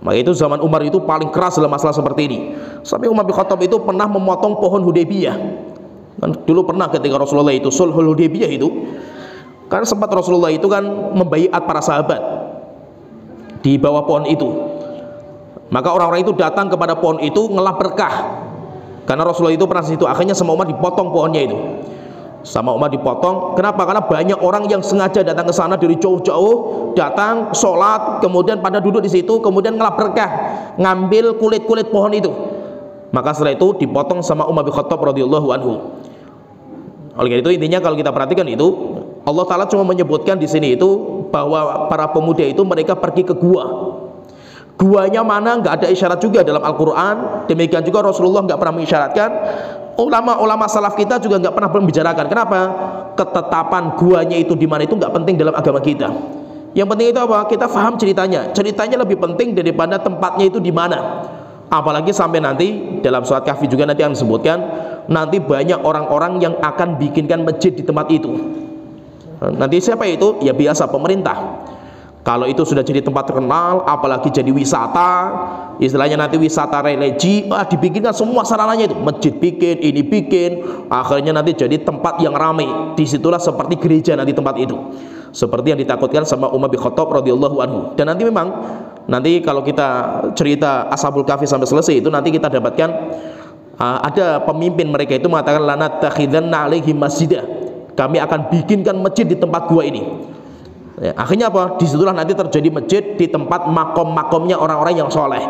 Speaker 2: Maka itu zaman Umar itu paling keras dalam masalah seperti ini. Sampai Umar bin Khattab itu pernah memotong pohon Hudaybiyah. Kan dulu pernah ketika Rasulullah itu sulhul Hudaybiyah itu, Karena sempat Rasulullah itu kan membaiat para sahabat di bawah pohon itu. Maka orang-orang itu datang kepada pohon itu ngelap berkah. Karena Rasulullah itu pernah di situ. Akhirnya sama Umar dipotong pohonnya itu. Sama Umar dipotong. Kenapa? Karena banyak orang yang sengaja datang ke sana dari jauh-jauh, datang sholat, kemudian pada duduk di situ, kemudian ngelap berkah, ngambil kulit-kulit pohon itu. Maka setelah itu dipotong sama Umar bin Khattab radhiyallahu anhu. Oleh karena itu intinya kalau kita perhatikan itu, Allah Ta'ala cuma menyebutkan di sini itu bahwa para pemuda itu mereka pergi ke gua. Guanya mana nggak ada isyarat juga dalam Al-Quran. Demikian juga Rasulullah nggak pernah mengisyaratkan. Ulama-ulama salaf kita juga nggak pernah membicarakan. Kenapa? Ketetapan guanya itu di mana itu nggak penting dalam agama kita. Yang penting itu apa? Kita paham ceritanya. Ceritanya lebih penting daripada tempatnya itu di mana. Apalagi sampai nanti dalam surat Kahfi juga nanti akan disebutkan, nanti banyak orang-orang yang akan bikinkan masjid di tempat itu. Nanti siapa itu? Ya biasa pemerintah. Kalau itu sudah jadi tempat terkenal, apalagi jadi wisata, istilahnya nanti wisata religi, dibikinkan semua sarananya itu, masjid bikin, ini bikin, akhirnya nanti jadi tempat yang ramai. Disitulah seperti gereja nanti tempat itu, seperti yang ditakutkan sama Umar bin Khattab radhiyallahu anhu. Dan nanti memang, nanti kalau kita cerita Ashabul Kahfi sampai selesai itu, nanti kita dapatkan ada pemimpin mereka itu mengatakan lanattakhidanna alaihim masjidah, kami akan bikinkan masjid di tempat gua ini. Ya, akhirnya apa? Disitulah nanti terjadi masjid di tempat makom-makomnya orang-orang yang soleh,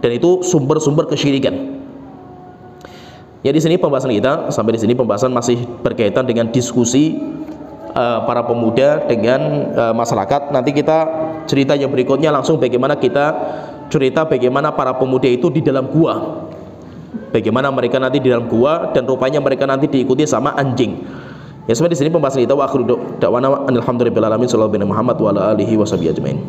Speaker 2: dan itu sumber-sumber kesyirikan. Ya di sini pembahasan kita sampai di sini, pembahasan masih berkaitan dengan diskusi para pemuda dengan masyarakat. Nanti kita cerita yang berikutnya langsung bagaimana kita cerita bagaimana para pemuda itu di dalam gua, bagaimana mereka nanti di dalam gua, dan rupanya mereka nanti diikuti sama anjing. Ya sampai di sini pembahasan kita. Wa akhiru da'wana alhamdulillahirabbil alamin sallallahu alaihi Muhammad wa ala alihi washabihi ajmain.